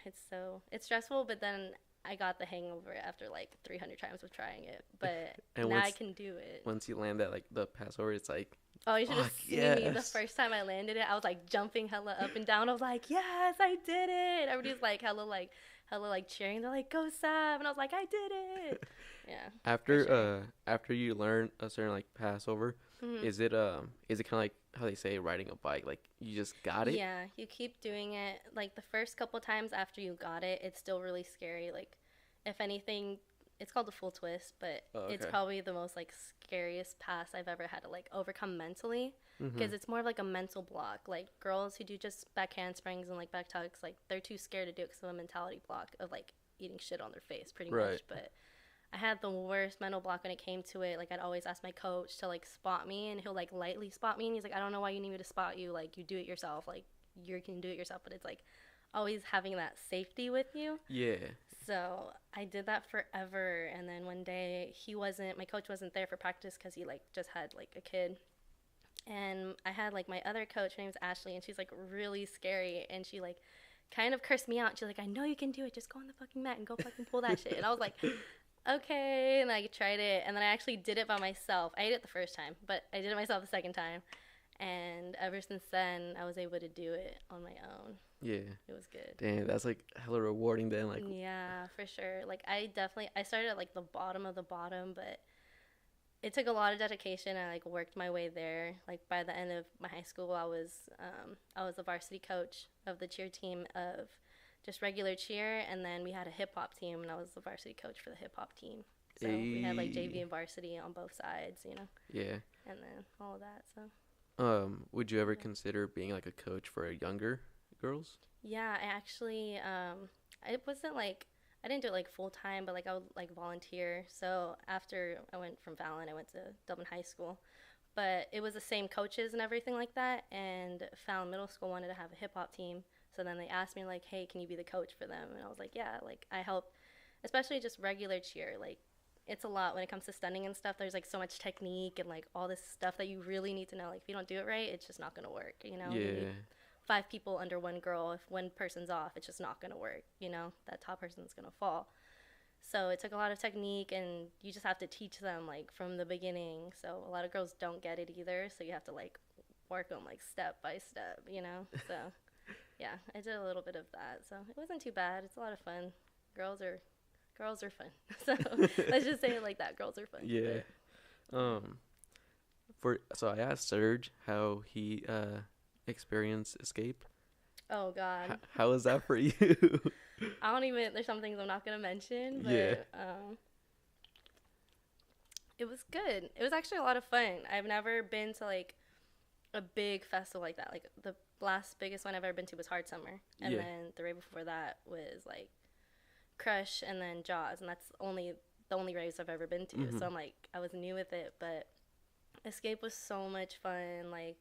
it's stressful, but then I got the hang of it after like 300 times of trying it. But And now I can do it. once you land that like the passover, it's like, Oh, you should have fuck, seen me the yes. first time I landed it. I was like jumping hella up and down. I was like, yes, I did it. Everybody's like hella like cheering. They're like, go Sav, and I was like, I did it. Yeah. After sure. after you learn a certain like passover, Mhm. is it kind of like how they say riding a bike? Like you just got it? Yeah, you keep doing it. Like the first couple times after you got it, it's still really scary. Like, if anything, it's called the full twist, but Oh, it's okay. probably the most like scariest pass I've ever had to like overcome mentally, because Mhm. it's more of like a mental block. Like girls who do just back handsprings and like back tucks, like they're too scared to do it because of a mentality block of like eating shit on their face, pretty Right. much. But I had the worst mental block when it came to it. Like I'd always ask my coach to like spot me, and he'll like lightly spot me, and he's like, I don't know why you need me to spot you. Like you do it yourself. Like you can do it yourself. But it's like always having that safety with you. Yeah. So I did that forever, and then one day my coach wasn't there for practice because he like just had like a kid, and I had like my other coach, her name's Ashley, and she's like really scary, and she like kind of cursed me out. She's like, I know you can do it, just go on the fucking mat and go fucking pull that shit. And I was like, okay, and I tried it, and then I actually did it by myself. I ate it the first time, but I did it myself the second time, and ever since then I was able to do it on my own. Yeah. It was good. Damn, that's like hella rewarding then. Like, Yeah, for sure. Like I started at like the bottom of the bottom, but it took a lot of dedication. I like worked my way there. Like by the end of my high school, I was the varsity coach of the cheer team of just regular cheer, and then we had a hip hop team, and I was the varsity coach for the hip hop team. So we had like JV Ayy. and varsity on both sides, yeah. and then all of that. So Would you ever yeah. consider being like a coach for younger girls? Yeah, I actually, it wasn't like, I didn't do it like full time, but like I would like volunteer. So after I went from Fallon, I went to Dublin High School, but it was the same coaches and everything like that. And Fallon Middle School wanted to have a hip hop team. So then they asked me like, hey, can you be the coach for them? And I was like, yeah, like I help, especially just regular cheer. Like it's a lot when it comes to stunning and stuff. There's like so much technique and like all this stuff that you really need to know. Like if you don't do it right, it's just not going to work, You Yeah. need 5 people under one girl. If one person's off, it's just not going to work. That top person's going to fall. So it took a lot of technique, and you just have to teach them like from the beginning. So a lot of girls don't get it either. So you have to like work them like step by step. So yeah, I did a little bit of that. So it wasn't too bad. It's a lot of fun. Girls are fun. So let's just say it like that. Girls are fun. Yeah. Um. So I asked Serge how he experienced escape. Oh God. How was that for you? I don't even. There's some things I'm not gonna mention, but Yeah. it was good. It was actually a lot of fun. I've never been to like a big festival like that. Like the last biggest one I've ever been to was Hard Summer, and Yeah. then the rave before that was like Crush, and then Jaws, and that's the only raves I've ever been to. Mhm. So I'm like, I was new with it, but Escape was so much fun. Like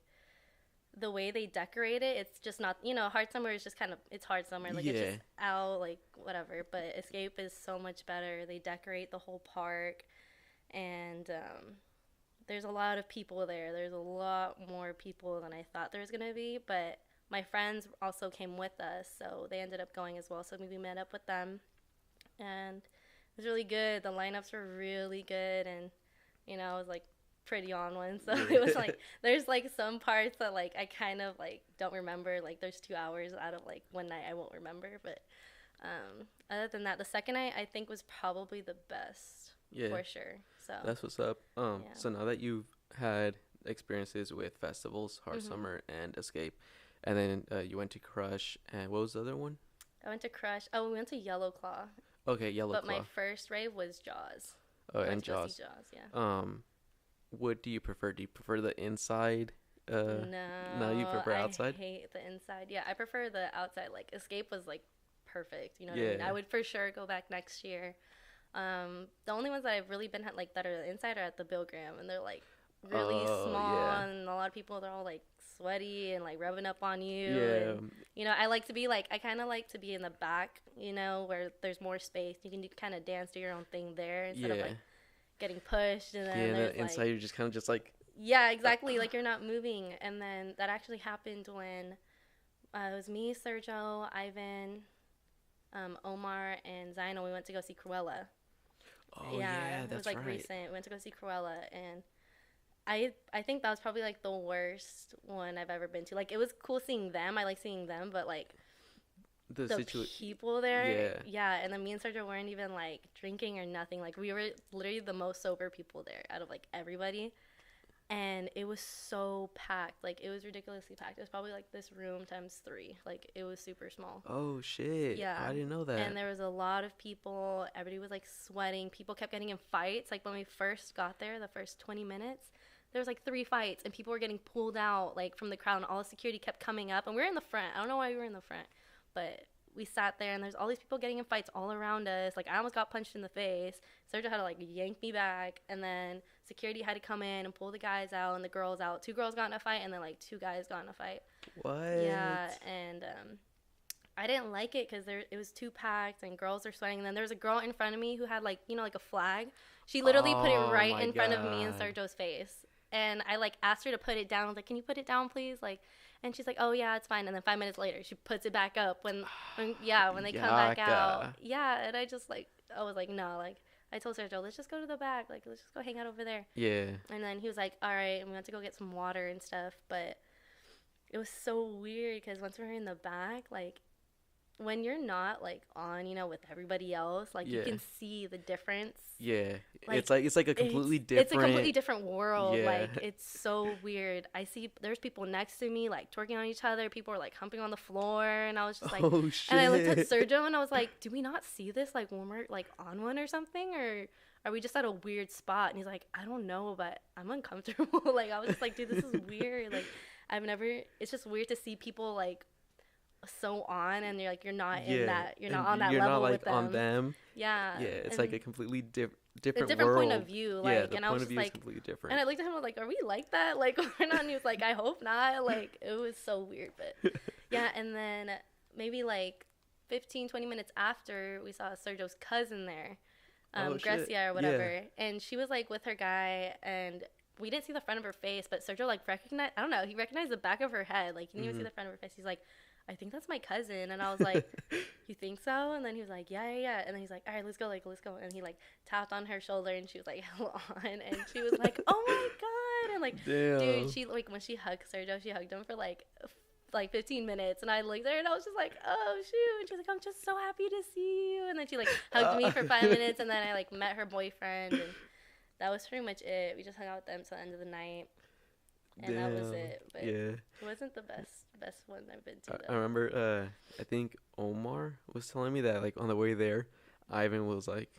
the way they decorate it, it's just not, Hard Summer is just kind of, it's Hard Summer, like it's Yeah. just out, like whatever. But Escape is so much better. They decorate the whole park, and there's a lot of people there. There's a lot more people than I thought there was gonna be, but my friends also came with us, so they ended up going as well. So we met up with them, and it was really good. The lineups were really good, and I was like pretty on one. So it was like there's like some parts that like I kind of like don't remember. Like there's 2 hours out of like one night I won't remember, but other than that, the second night I think was probably the best. Yeah. For sure. So That's what's up. yeah. So now that you've had experiences with festivals, Hard Mhm. Summer, and Escape, and then you went to Crush, and what was the other one? I went to Crush. Oh, we went to Yellow Claw. Okay, Yellow But Claw. my first rave was Jaws. Oh, I went and to go Jaws. see Jaws, yeah. What do you prefer? Do you prefer the inside? No, you prefer outside? I hate the inside. Yeah, I prefer the outside. Like Escape was like perfect. You know what I mean? Yeah. I would for sure go back next year. The only ones that I've really been like that are inside are at the Bilgram, and they're like really Oh, small, yeah. and a lot of people they're all like sweaty and like rubbing up on you. Yeah. And, you know, I like to be like, I kind of like to be in the back, you know, where there's more space. You can kind of dance, do your own thing there instead of like getting pushed. And then and then inside you're just kind of just like. Yeah, exactly. Like you're not moving. And then that actually happened when it was me, Sergio, Ivan, Omar, and Zaino. We went to go see Cruella. Oh yeah, that's it was like right. recent. We went to go see Cruella, and I think that was probably like the worst one I've ever been to. Like it was cool seeing them. I like seeing them, but like the people there, yeah. And then me and Sergio weren't even like drinking or nothing. Like we were literally the most sober people there out of like everybody. And it was so packed. Like, it was ridiculously packed. It was probably, like, this room times 3. Like, it was super small. Oh, shit. Yeah. I didn't know that. And there was a lot of people. Everybody was, like, sweating. People kept getting in fights. Like, when we first got there, the first 20 minutes, there was, like, 3 fights. And people were getting pulled out, like, from the crowd. And all the security kept coming up. And we were in the front. I don't know why we were in the front. But we sat there, and there's all these people getting in fights all around us. Like, I almost got punched in the face. Sergio had to, like, yank me back. And then security had to come in and pull the guys out and the girls out. 2 girls got in a fight, and then, like, 2 guys got in a fight. What? Yeah, and I didn't like it because it was too packed, and girls are sweating. And then there was a girl in front of me who had, like, you know, like a flag. She literally put it right in front of me and Sergio's face. And I, like, asked her to put it down. I was like, can you put it down, please? Like, and she's like, oh, yeah, it's fine. And then 5 minutes later, she puts it back up when they come back out. Yeah, and I just, like, I was like, no, like, I told Sergio, let's just go to the back. Like, let's just go hang out over there. Yeah. And then he was like, all right. And we went to go get some water and stuff. But it was so weird because once we were in the back, like, when you're not, like, on, you know, with everybody else, like, you can see the difference. Yeah. Like, it's like a completely different. It's a completely different world. Yeah. Like, it's so weird. There's people next to me, like, twerking on each other. People were, like, humping on the floor. And I was just like, oh, shit. And I looked at Sergio and I was like, do we not see this, like, when we're, like, on one or something? Or are we just at a weird spot? And he's like, I don't know, but I'm uncomfortable. Like, I was just like, dude, this is weird. Like, it's just weird to see people, like, so on, and you're not in that, you're not on that level not, like, with them. on them. Yeah. Yeah, it's like a completely different a different world. point of view. Like, yeah, the and point I was of just view like, is completely different. And I looked at him, I was like, are we like that? Like, we're not. And he was like, I hope not. Like, it was so weird, but yeah. And then maybe like 15-20 minutes after, we saw Sergio's cousin there, Grecia or whatever, and she was like with her guy, and we didn't see the front of her face, but Sergio like recognized, I don't know, he recognized the back of her head. Like, he didn't even see the front of her face. He's like, I think that's my cousin. And I was like, you think so? And then he was like, yeah. And then he's like, all right, let's go. And he like tapped on her shoulder, and she was like, hell on. And she was like, oh my God. And like, damn. Dude, she like, when she hugged Sergio, she hugged him for like 15 minutes. And I looked at her and I was just like, oh shoot. And she's like, I'm just so happy to see you. And then she like hugged me for 5 minutes. And then I like met her boyfriend. And that was pretty much it. We just hung out with them till the end of the night. And that was it. But it wasn't the best one I've been to, though. I remember, I think Omar was telling me that, like, on the way there, Ivan was like,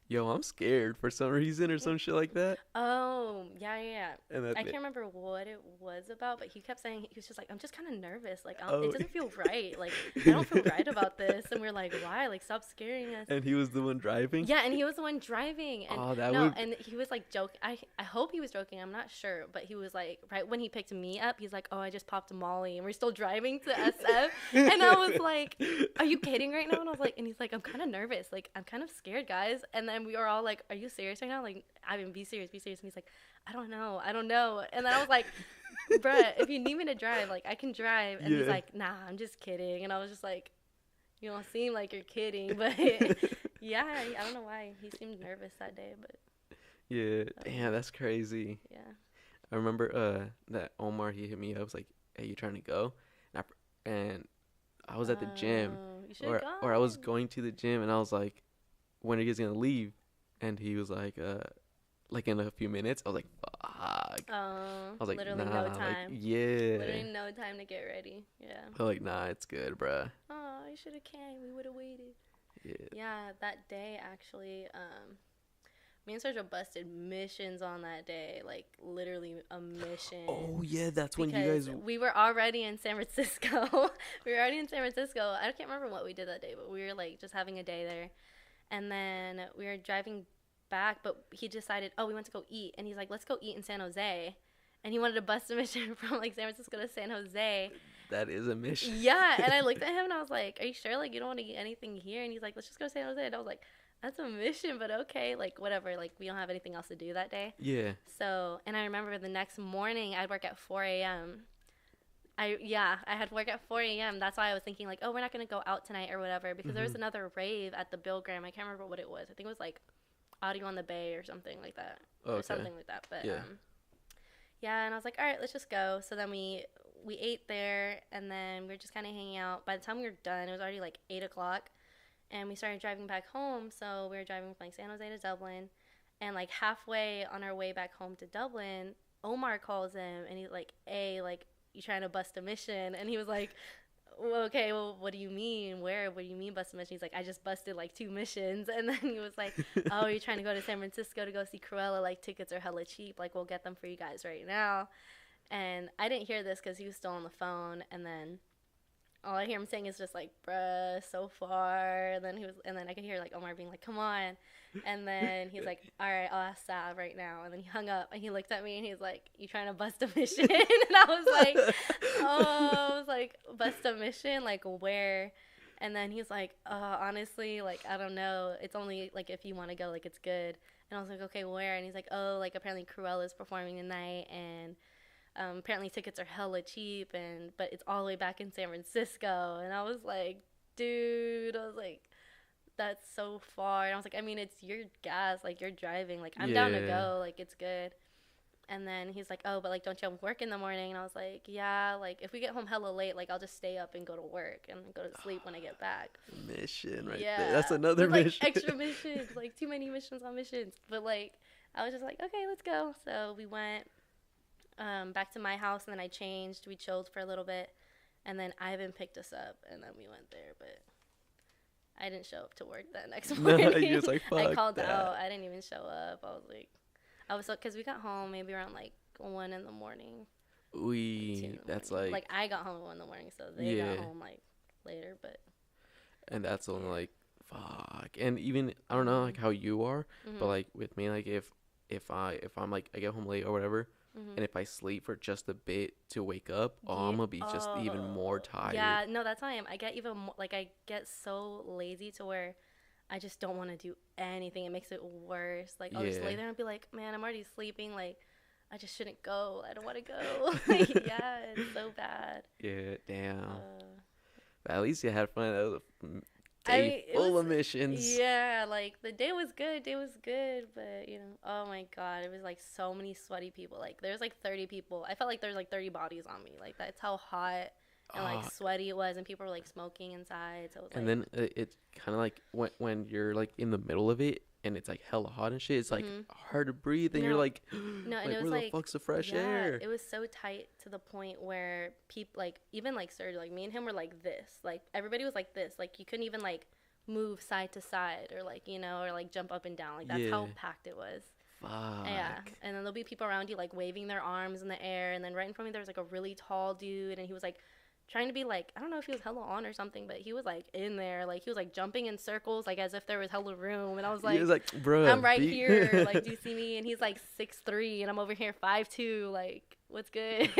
yo, I'm scared for some reason or some shit like that. Oh, yeah. And I can't remember what it was about, but he kept saying, he was just like, I'm just kind of nervous. Like, it doesn't feel right. Like, I don't feel right about this. And we're like, why? Like, stop scaring us. And he was the one driving? Yeah, and he was the one driving. And and he was like joking. I hope he was joking. I'm not sure. But he was like, right when he picked me up, he's like, oh, I just popped a Molly. And we're still driving to SF. And I was like, are you kidding right now? And I was like, and he's like, I'm kind of nervous. Like, I'm kind of scared, guys. And then we were all like, are you serious right now? Like, I mean, be serious. And he's like, I don't know. And then I was like, bruh, if you need me to drive, like, I can drive. And he's like, nah, I'm just kidding. And I was just like, you don't seem like you're kidding. But yeah, I don't know why. He seemed nervous that day. But yeah, damn, that's crazy. Yeah. I remember that Omar, he hit me up, was like, hey, you trying to go? And I was at the gym. Or I was going to the gym, and I was like, when are you guys going to leave? And he was like in a few minutes. I was like, fuck. I was like, literally nah. no time. Like, yeah. Literally no time to get ready. Yeah. I was like, nah, it's good, bruh. Oh, you should have came. We would have waited. Yeah. Yeah, that day, actually, me and Sergio busted missions on that day. Like, literally a mission. Oh, yeah, that's when you guys... we were already in San Francisco. I can't remember what we did that day, but we were, like, just having a day there. And then we were driving back, but he decided, we went to go eat. And he's like, let's go eat in San Jose. and he wanted to bust a mission from like San Francisco to San Jose. That is a mission. Yeah, and I looked at him and I was like, "Are you sure? Like, you don't want to get anything here?" And he's like, "Let's just go to San Jose." And I was like, "That's a mission, but okay, like whatever. Like, we don't have anything else to do that day." Yeah. So, and I remember the next morning I'd work at 4 a.m. I had work at 4 a.m. That's why I was thinking like, oh, we're not gonna go out tonight or whatever, because there was another rave at the Bilgram. I can't remember what it was. I think it was like Audio on the Bay or something like that, or something like that. But yeah, and I was like, all right, let's just go. So then we ate there, and then we were just kind of hanging out. By the time we were done, it was already like 8 o'clock, and we started driving back home. So we were driving from like San Jose to Dublin, and like halfway on our way back home to Dublin, Omar calls him, and he's like, "Hey, like, you trying to bust a mission?" And he was like, well, okay, well, what do you mean? What do you mean bust a mission? He's like, I just busted like 2 missions. And then he was like, oh, you're trying to go to San Francisco to go see Cruella? Like, tickets are hella cheap. Like, we'll get them for you guys right now. And I didn't hear this because he was still on the phone. And then all I hear him saying is just like, bruh, so far. And then I could hear like Omar being like, come on. And then he's like, all right, I'll ask Sav right now. And then he hung up and he looked at me and he's like, you trying to bust a mission? And I was like, bust a mission? Like, where? And then he's like, honestly, like, I don't know. It's only like if you want to go, like, it's good. And I was like, okay, where? And he's like, oh, like, apparently Cruella's performing tonight, and apparently tickets are hella cheap, but it's all the way back in San Francisco. And I was like, dude, that's so far. And I was like, I mean, it's your gas, like, you're driving, like, I'm down to go, like, it's good. And then he's like, oh, but like, don't you have work in the morning? And I was like, yeah, like, if we get home hella late, like, I'll just stay up and go to work and go to sleep when I get back. Mission right there. That's another mission. Like, extra missions, like, too many missions on missions. But like, I was just like, okay, let's go. So we went back to my house, and then I changed. We chilled for a little bit, and then Ivan picked us up, and then we went there. But I didn't show up to work that next morning. No, you was like, fuck I called that. out. I didn't even show up. I was so, because we got home maybe around like 1 in the morning. That's like I got home at 1 in the morning, so they got home like later. But and that's only like fuck. And even I don't know like how you are, but like with me, like if I'm like I get home late or whatever, and if I sleep for just a bit to wake up, I'm gonna be just even more tired. Yeah, no, that's how I am. I get even more, like, I get so lazy to where I just don't want to do anything. It makes it worse. Like, I'll just lay there and be like, man, I'm already sleeping. Like, I just shouldn't go. I don't want to go. Yeah, it's so bad. Yeah, damn. But at least you had fun. That was a day full of missions. Yeah, like, the day was good. But, you know, oh my God. It was, like, so many sweaty people. Like, there's, like, 30 people. I felt like there's, like, 30 bodies on me. Like, that's how hot and, like, sweaty it was. And people were, like, smoking inside. So it was, and then it's kind of like when you're, like, in the middle of it and it's, like, hella hot and shit. It's, like, hard to breathe. And you're, like, no, and like, it was, where the fuck's the fresh air? It was so tight to the point where people, like, even, like, Serge, like, me and him were, like, this. Like, everybody was, like, this. Like, you couldn't even, like, move side to side or, like, you know, or, like, jump up and down. Like, that's how packed it was. Fuck. Yeah. And then there'll be people around you, like, waving their arms in the air. And then right in front of me, there was, like, a really tall dude. And he was, like, trying to be, like, I don't know if he was hella on or something, but he was, like, in there. Like, he was, like, jumping in circles, like, as if there was hella room. And I was like, bro, I'm right here. Like, do you see me? And he's, like, 6'3", and I'm over here 5'2". Like, what's good?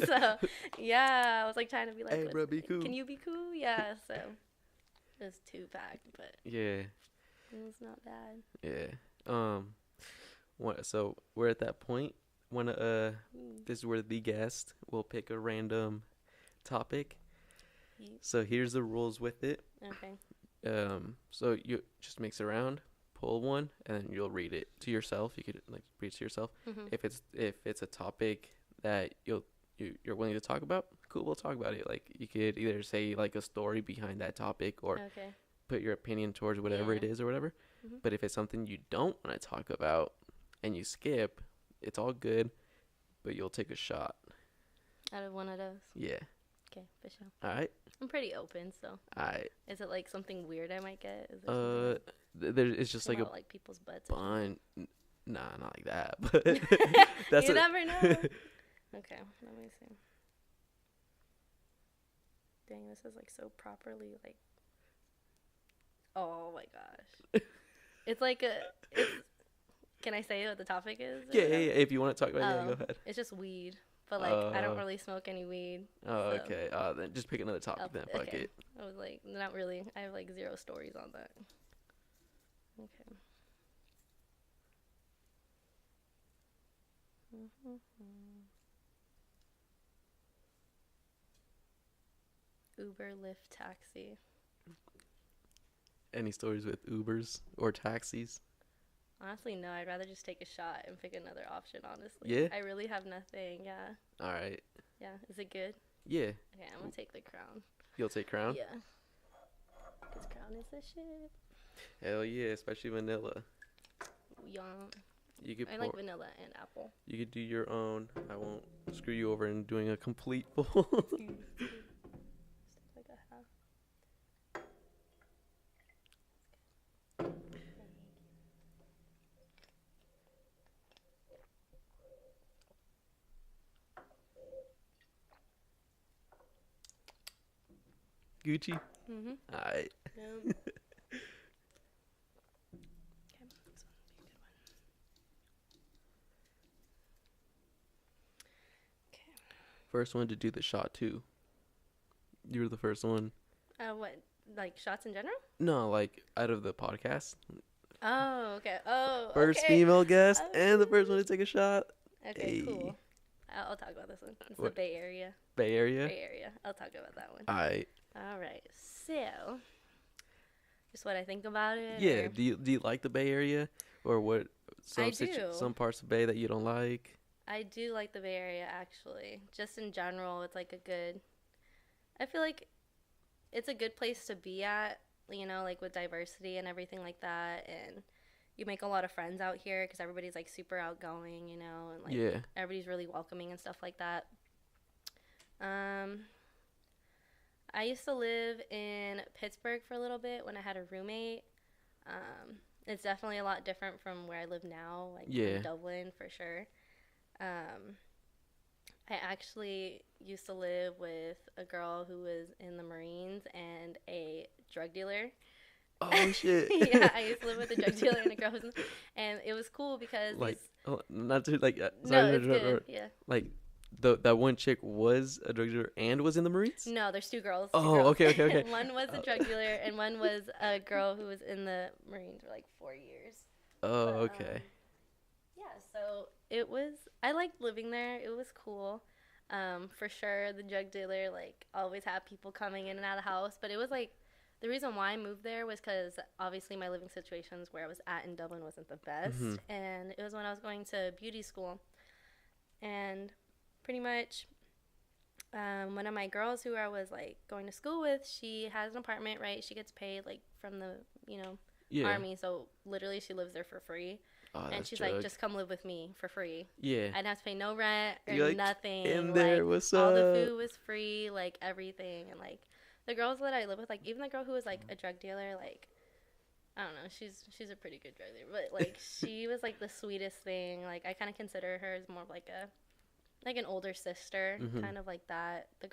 So, yeah, I was, like, trying to be like, hey, bro, be cool. Can you be cool? Yeah, so it was too packed, but yeah, it was not bad. Yeah. So we're at that point when this is where the guest will pick a random topic. So here's the rules with it. Okay. So you just mix around, pull one, and then you'll read it to yourself. You could like read it to yourself. If it's a topic that you're willing to talk about, cool, we'll talk about it. Like, you could either say like a story behind that topic or put your opinion towards whatever it is or whatever. But if it's something you don't want to talk about and you skip, it's all good, but you'll take a shot out of one of those. Yeah. Okay, for sure. All right. I'm pretty open, so. All right. Is it like something weird I might get? Is it's just like like people's butts. Nah, not like that. But you never know. Okay, let me see. Dang, this is like so properly like. Oh my gosh. It's like Can I say what the topic is? Yeah. If you want to talk about it, yeah, go ahead. It's just weed. But, like, I don't really smoke any weed. Oh, so. Okay. Then just pick another topic then. Fuck it. I was like, not really. I have, like, 0 stories on that. Okay. Uber, Lyft, taxi. Any stories with Ubers or taxis? Honestly, no. I'd rather just take a shot and pick another option, honestly. Yeah? I really have nothing, yeah. All right. Yeah. Is it good? Yeah. Okay, I'm going to take the Crown. You'll take Crown? Yeah. Because Crown is the shit. Hell yeah, especially vanilla. Yum. I like vanilla and apple. You could do your own. I won't screw you over in doing a complete full. Like a half. Gucci? Mm-hmm. Alright. Yum. First one to do the shot too. You were the first one. What? Like shots in general? No, like out of the podcast. Oh, okay. Oh, first okay. female guest and the first one to take a shot. Okay, cool. I'll talk about this one. It's the Bay Area. Bay Area? Bay Area. I'll talk about that one. Alright. Alright. So, just what I think about it? Yeah. Or? Do you like the Bay Area? Or what? I do. Some parts of Bay that you don't like? I do like the Bay Area, actually. Just in general, it's like I feel like it's a good place to be at, you know, like with diversity and everything like that. And you make a lot of friends out here because everybody's like super outgoing, you know, and like everybody's really welcoming and stuff like that. I used to live in Pittsburgh for a little bit when I had a roommate. It's definitely a lot different from where I live now, like in Dublin for sure. I actually used to live with a girl who was in the Marines and a drug dealer. Oh shit! Yeah, I used to live with a drug dealer and a girl who was, and it was cool because like not to like sorry, no, it's good. Yeah, like that one chick was a drug dealer and was in the Marines. No, there's 2 girls. Okay. One was a drug dealer and one was a girl who was in the Marines for like 4 years. Oh, okay. Yeah, so it was. I liked living there. It was cool. For sure, the drug dealer like always had people coming in and out of the house, but it was like the reason why I moved there was because obviously my living situations where I was at in Dublin wasn't the best, and it was when I was going to beauty school, and pretty much one of my girls who I was like going to school with, she has an apartment, right? She gets paid like from the army, so literally she lives there for free. Oh, and she's like, just come live with me for free. Yeah. I didn't have to pay no rent or nothing. In there, like, what's all the food was free, like everything. And like the girls that I live with, like even the girl who was like a drug dealer, like I don't know, she's a pretty good drug dealer, but like she was like the sweetest thing. Like I kind of consider her as more of like an older sister, kind of like that. The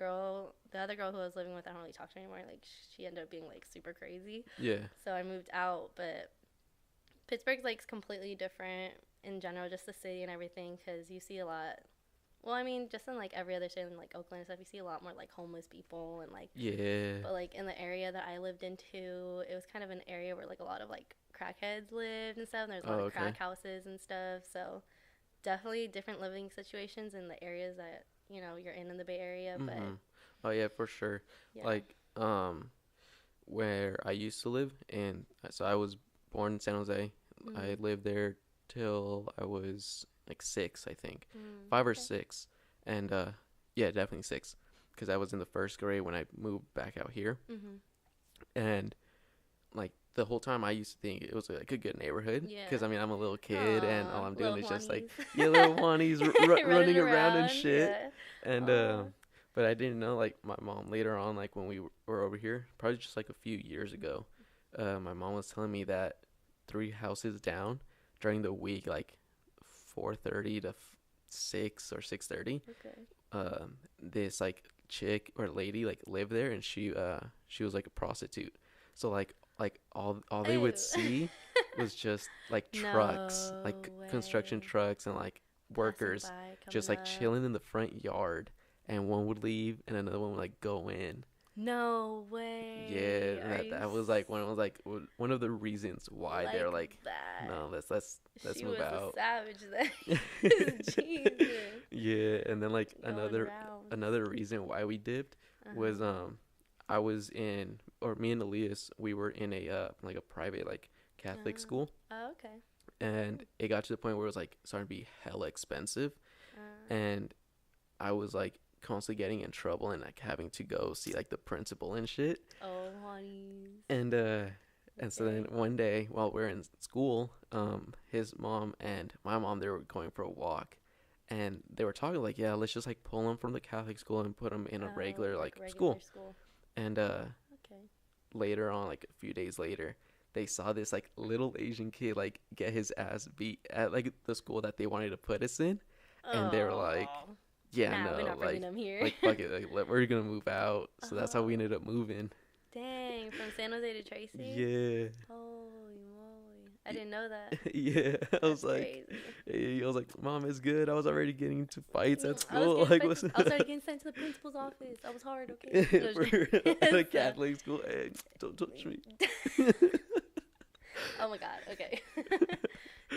other girl who I was living with, I don't really talk to her anymore. Like she ended up being like super crazy. Yeah. So I moved out, but Pittsburgh's like completely different in general, just the city and everything, because you see a lot. Well, I mean, just in like every other state, in like Oakland and stuff, you see a lot more like homeless people and like. Yeah. But like in the area that I lived into, it was kind of an area where like a lot of like crackheads lived and stuff. And there's a lot of crack houses and stuff. So definitely different living situations in the areas that you're in the Bay Area. But oh yeah, for sure. Yeah. Like where I used to live, and so I was born in San Jose. I lived there till I was like 6, I think. 5 or 6. And yeah, definitely 6, because I was in the 1st grade when I moved back out here. And like the whole time I used to think it was like a good neighborhood, because I mean I'm a little kid. Aww, and all I'm doing is just like little Juanies running around and shit. And but I didn't know, like my mom later on, like when we were over here, probably just like a few years ago, my mom was telling me that 3 houses down during the week, like 4:30 to 6 or 6:30. Okay. This like chick or lady like lived there, and she was like a prostitute. So like all they would see was just like trucks, No like construction way. trucks and like Passing workers by, just coming like up. chilling in the front yard, and one would leave and another one would like go in. No Yeah, way. and Are that you that was like one of the reasons why they're like like, that? no, let's She move was a out. savage then. Jesus. Yeah, and then like Going rounds. another reason why we dipped was Uh-huh. I was in, or me and Elias, we were in a like a private like Catholic school, Oh, okay. and it got to the point where it was like starting to be hella expensive, Uh, and I was like constantly getting in trouble and like having to go see like the principal and shit. oh, honeys. And so then Okay. one day while we are in school, his mom and my mom, they were going for a walk, and they were talking like, yeah, let's just like pull him from the Catholic school and put him in a regular like regular school. school. And Okay. later on, like a few days later, they saw this like little Asian kid like get his ass beat at like the school that they wanted to put us in, and they were like, Oh. yeah, Nah, we're no, not bringing them here. like fuck it, like we're gonna move out. So that's how we ended up moving. Dang, from San Jose to Tracy? Yeah. Holy moly. I didn't know that. Yeah, I was That's like, crazy. I was like, Mom, it's good. I was already getting into fights at I was school. getting Like, sent, I was already getting sent to the principal's office. I was hard, okay? for at a Catholic school. Hey, don't touch me. Oh my god, okay.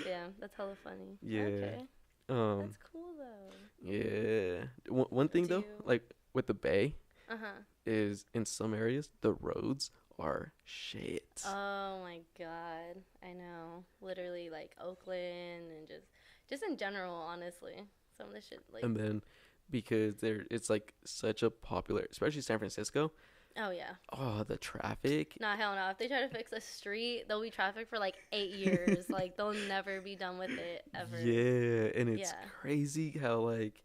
Damn, that's hella funny. Yeah. Okay. Um. That's cool though. Yeah. One thing though, like with the Bay, Uh-huh. is in some areas the roads are shit. Oh my god. I know. Literally like Oakland and just in general, honestly. Some of the shit like And then because it's like such a popular, especially San Francisco. oh yeah. Oh, the traffic. Nah, hell no. If they try to fix a street, there'll be traffic for like 8 years. Like they'll never be done with it ever. Yeah, and it's Yeah. crazy how like,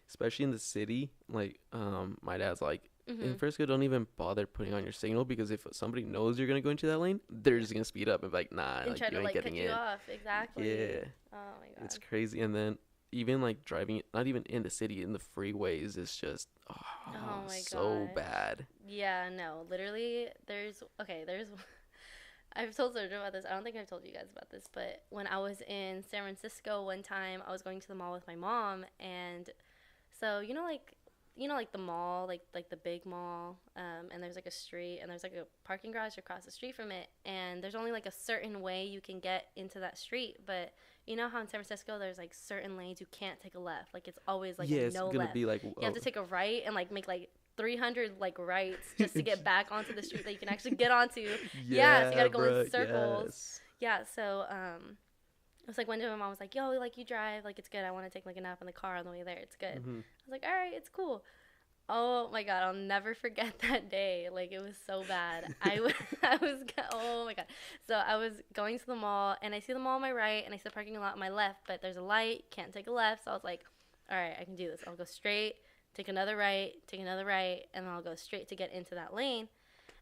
especially in the city, like my dad's like, in Mhm. Frisco, don't even bother putting on your signal, because if somebody knows you're gonna go into that lane, they're just gonna speed up and be like, nah, And like try you to ain't like cut getting you in. off. Exactly. Yeah, Oh my god. it's crazy. And then even like driving, not even in the city, in the freeways, is just Oh my so gosh. bad. Yeah, no. Literally there's I've told Sergio about this. I don't think I've told you guys about this, but when I was in San Francisco one time, I was going to the mall with my mom, and so like the mall, like the big mall, and there's like a street, and there's like a parking garage across the street from it, and there's only like a certain way you can get into that street, but you know how in San Francisco there's like certain lanes you can't take a left, like it's always like Yeah, a it's no gonna left. be like, You have to take a right and like make like 300 like rights just to get back onto the street that you can actually get onto. Yeah, so you gotta go in circles. yes. Yeah, so it was like one day my mom was like, yo, like you drive, like it's good. I want to take like a nap in the car on the way there. It's good. Mhm. I was like, all right, it's cool. Oh my god, I'll never forget that day. Like it was so bad. Oh my god. So I was going to the mall, and I see the mall on my right, and I see the parking lot on my left, but there's a light, can't take a left. So I was like, all right, I can do this. I'll go straight, take another right, and then I'll go straight to get into that lane.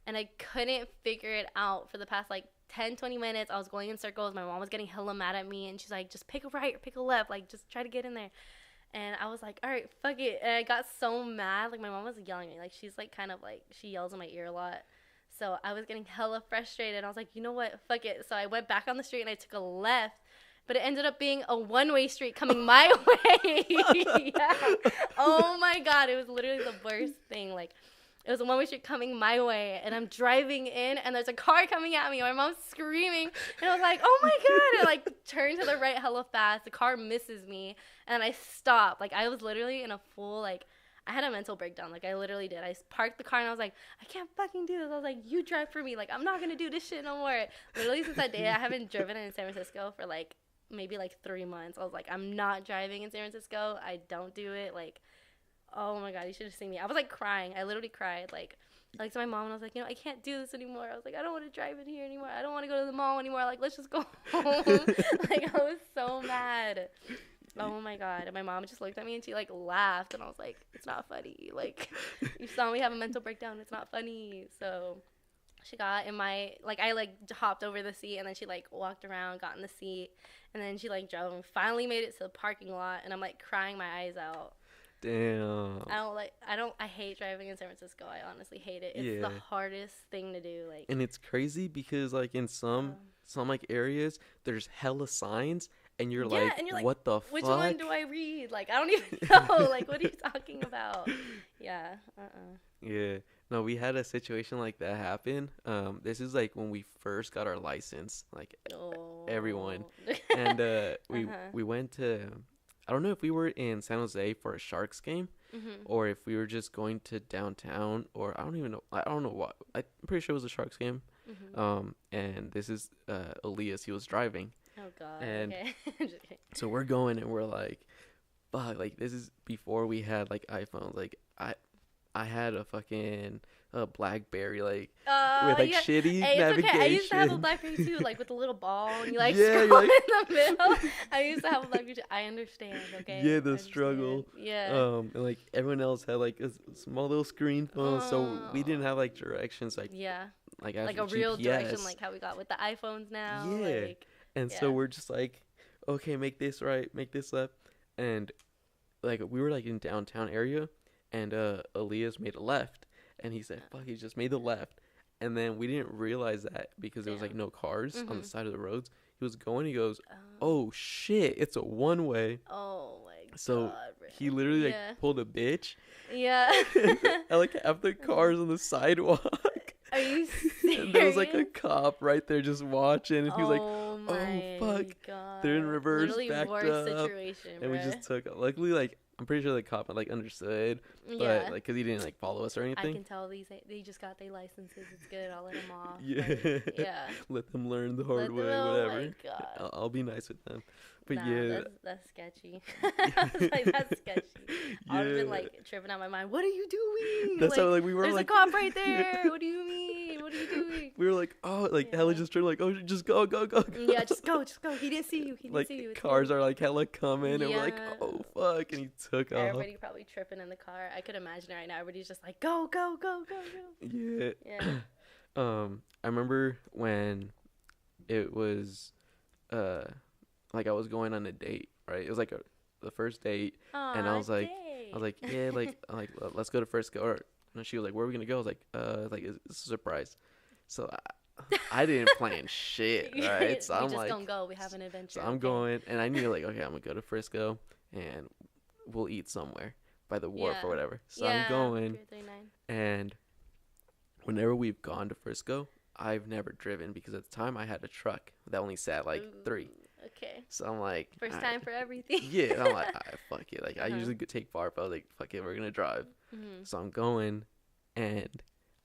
And I couldn't figure it out for the past like 10, 20 minutes. I was going in circles. My mom was getting hella mad at me, and she's like, just pick a right or pick a left. Like, just try to get in there. And I was like, all right, fuck it. And I got so mad. Like, my mom was yelling at me. Like, she's like kind of like, she yells in my ear a lot. So I was getting hella frustrated. I was like, you know what? Fuck it. So I went back on the street and I took a left. But it ended up being a one-way street coming my way. Yeah. Oh my god. It was literally the worst thing. Like, it was a one-way street coming my way, and I'm driving in, and there's a car coming at me. My mom's screaming, and I was like, oh my god. And I like turn to the right hella fast. The car misses me, and I stop. Like, I was literally in a full, like, I had a mental breakdown. Like, I literally did. I parked the car, and I was like, I can't fucking do this. I was like, you drive for me. Like, I'm not going to do this shit no more. Literally, since that day, I haven't driven in San Francisco for, like, maybe, like, 3 months. I was like, I'm not driving in San Francisco. I don't do it. Like, oh my god, you should have seen me. I was like crying. I literally cried. Like to my mom, and I was like, you know, I can't do this anymore. I was like, I don't want to drive in here anymore. I don't want to go to the mall anymore. Like, let's just go home. Like, I was so mad. Oh my god. And my mom just looked at me and she like laughed, and I was like, it's not funny. Like, you saw me have a mental breakdown. It's not funny. So she got in my, like, I like hopped over the seat, and then she like walked around, got in the seat, and then she like drove and finally made it to the parking lot, and I'm like crying my eyes out. Damn. I hate driving in San Francisco. I honestly hate it. It's the hardest thing to do. Like, And it's crazy because like in some some like areas there's hella signs, and you're Yeah, and you're like, what the which fuck? one do I read? Like, I don't even know. Like, what are you talking about? Yeah. Yeah. No, we had a situation like that happen. This is like when we first got our license, like Oh. everyone, and we went to. I don't know if we were in San Jose for a Sharks game, or if we were just going to downtown, or I don't even know. I don't know what. I'm pretty sure it was a Sharks game. And this is Elias. He was driving. Oh God. And okay. so we're going, and we're like, fuck. Like this is before we had like iPhones. Like I had a fucking BlackBerry, like with like shitty navigation. Okay. I used to have a BlackBerry too, like with a little ball, and you like Yeah, scroll in the middle. I used to have a BlackBerry too. I understand. Okay. Yeah, the struggle. Yeah. And like everyone else had like a small little screen phone, so we didn't have like directions. Like like a real direction, like how we got with the iPhones now. Yeah. Like, and so we're just like, okay, make this right, make this left, and like we were like in downtown area. And Elias made a left, and he said, fuck, he just made the left. And then we didn't realize that because there was like no cars on the side of the roads. He was going, he goes, oh shit, it's a one way. Oh my God. So he literally like pulled a bitch. Yeah. And like half the cars on the sidewalk. Are you serious? And there was like a cop right there just watching, and he was like, oh fuck. God. They're in reverse, literally backed worst up. situation, And we just took, luckily like, I'm pretty sure the cop like understood, but like, cause he didn't like follow us or anything. I can tell they just got their licenses. It's good. I'll let them off. Yeah, yeah. Let them learn the hard way, whatever. Oh my God. I'll be nice with them. But that's sketchy. Like, that's sketchy. I would have been like tripping out my mind. What are you doing? That's like, how like we were there's like, a cop right there. What do you mean? What are you doing? We were like, oh, like hella just trying like, oh, just go. Yeah, just go. He didn't see you. He didn't see you. Like cars are like hella coming, and we're like, oh fuck, and he took off. Everybody probably tripping in the car. I could imagine it right now. Everybody's just like, go. Yeah. I remember when it was, like I was going on a date, right? It was like the first date, and I was like, yeah, like let's go to Frisco. Or and she was like, where are we gonna go? I was like it's a surprise. So I didn't plan shit, right? So I'm just like, gonna go. We have an adventure. So I'm going, and I knew like, okay, I'm gonna go to Frisco, and we'll eat somewhere by the wharf or whatever. So I'm going, and whenever we've gone to Frisco, I've never driven because at the time I had a truck that only sat like 3. Okay. So I'm like, first time for everything. Yeah, I'm like, fuck it. Like I usually take far, but I was like, fuck it, we're gonna drive. So I'm going, and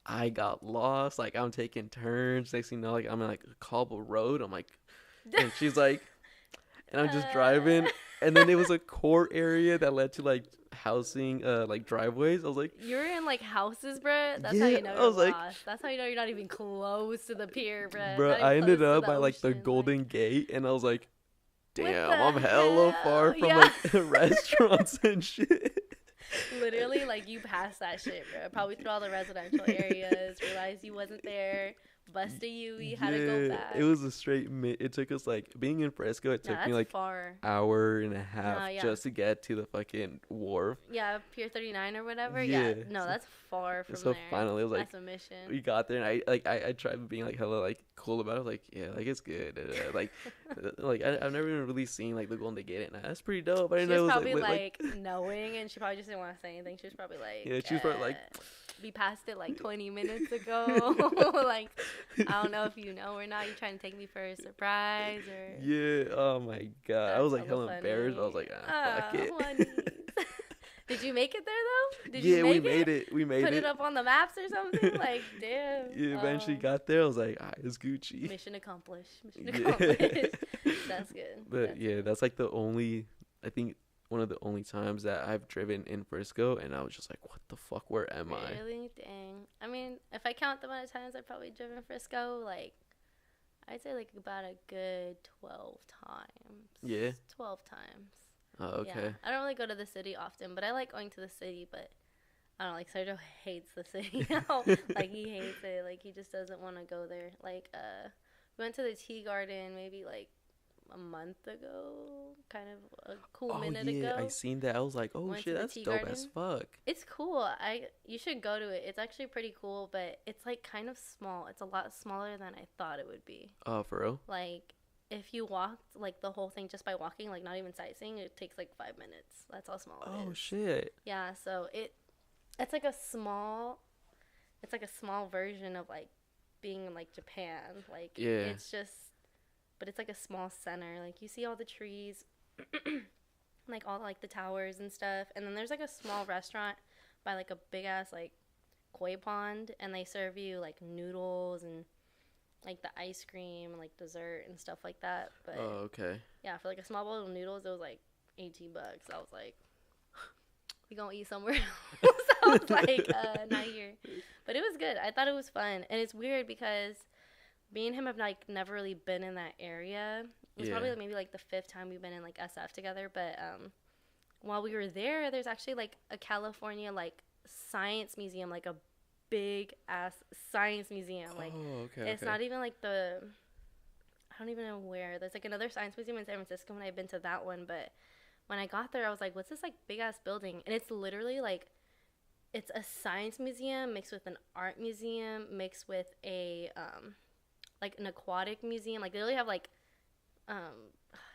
I got lost. Like I'm taking turns. Next thing you know, like I'm in like a cobble road. I'm like, and she's like, and I'm just driving, and then it was a court area that led to like housing, like driveways. I was like, you're in like houses, bruh. That's how you know you're lost. That's how you know you're not even close to the pier, bruh. Bro, I ended up by like the Golden Gate, and I was like, damn, I'm hella far from like restaurants and shit. Literally, like you passed that shit, bro. Probably through all the residential areas. Realized you wasn't there. Busted you. We had to go back. It was a straight. It took us like being in Fresco. It took me like hour and a half just to get to the fucking wharf. Yeah, Pier 39 or whatever. Yeah. No, that's far from there. So finally, it was like that's a mission. We got there, and I tried being like hella like cool about it. I was like, yeah, like it's good. Like I've never even really seen like the Golden Gate. And that's pretty dope. I didn't know it was probably like knowing, and she probably just didn't want to say anything. She was probably like, yeah, she was probably like, we passed it like 20 minutes ago. Like, I don't know if you know or not. You trying to take me for a surprise or? Yeah. Oh my God. I was like hella embarrassed. I was like, fuck it. Did you make it there though? We made it. We made it. Put it up on the maps or something. Like, damn. Yeah. Eventually got there. I was like, it's Gucci. Mission accomplished. That's good. But that's like the only. I think. One of the only times that I've driven in Frisco, and I was just like, what the fuck, where am I? Really? Dang. I mean, if I count the amount of times I've probably driven Frisco, like, I'd say, like, about a good 12 times. Yeah? 12 times. Oh, okay. Yeah. I don't really go to the city often, but I like going to the city, but I don't know, like, Sergio hates the city now. Like, he hates it. Like, he just doesn't want to go there. Like, we went to the Tea Garden maybe, like, a month ago, kind of a cool Oh minute yeah, ago. I seen that. I was like, oh Went shit, to the that's tea dope garden. as fuck. It's cool. You should go to it. It's actually pretty cool, but it's like kind of small. It's a lot smaller than I thought it would be. Oh, for real? Like if you walked like the whole thing just by walking, like not even sightseeing, it takes like 5 minutes. That's how small it is. Oh shit. Yeah, so it's like a small version of like being in like Japan. Like Yeah. it's just, but it's like a small center. Like you see all the trees, like all like the towers and stuff, and then there's like a small restaurant by like a big ass like koi pond, and they serve you like noodles and like the ice cream and like dessert and stuff like that. But Oh, okay. yeah, for like a small bowl of noodles, it was like $18. I was like, we gonna eat somewhere else. I was like, not here. But it was good. I thought it was fun. And it's weird because me and him have like never really been in that area. It's probably like, maybe like the 5th time we've been in like SF together. But while we were there, there's actually like a California like science museum, like a big ass science museum. Like it's not even like I don't even know where. There's like another science museum in San Francisco, and I've been to that one. But when I got there, I was like, what's this like big ass building? And it's literally like, it's a science museum mixed with an art museum mixed with a like an aquatic museum. Like they literally have like I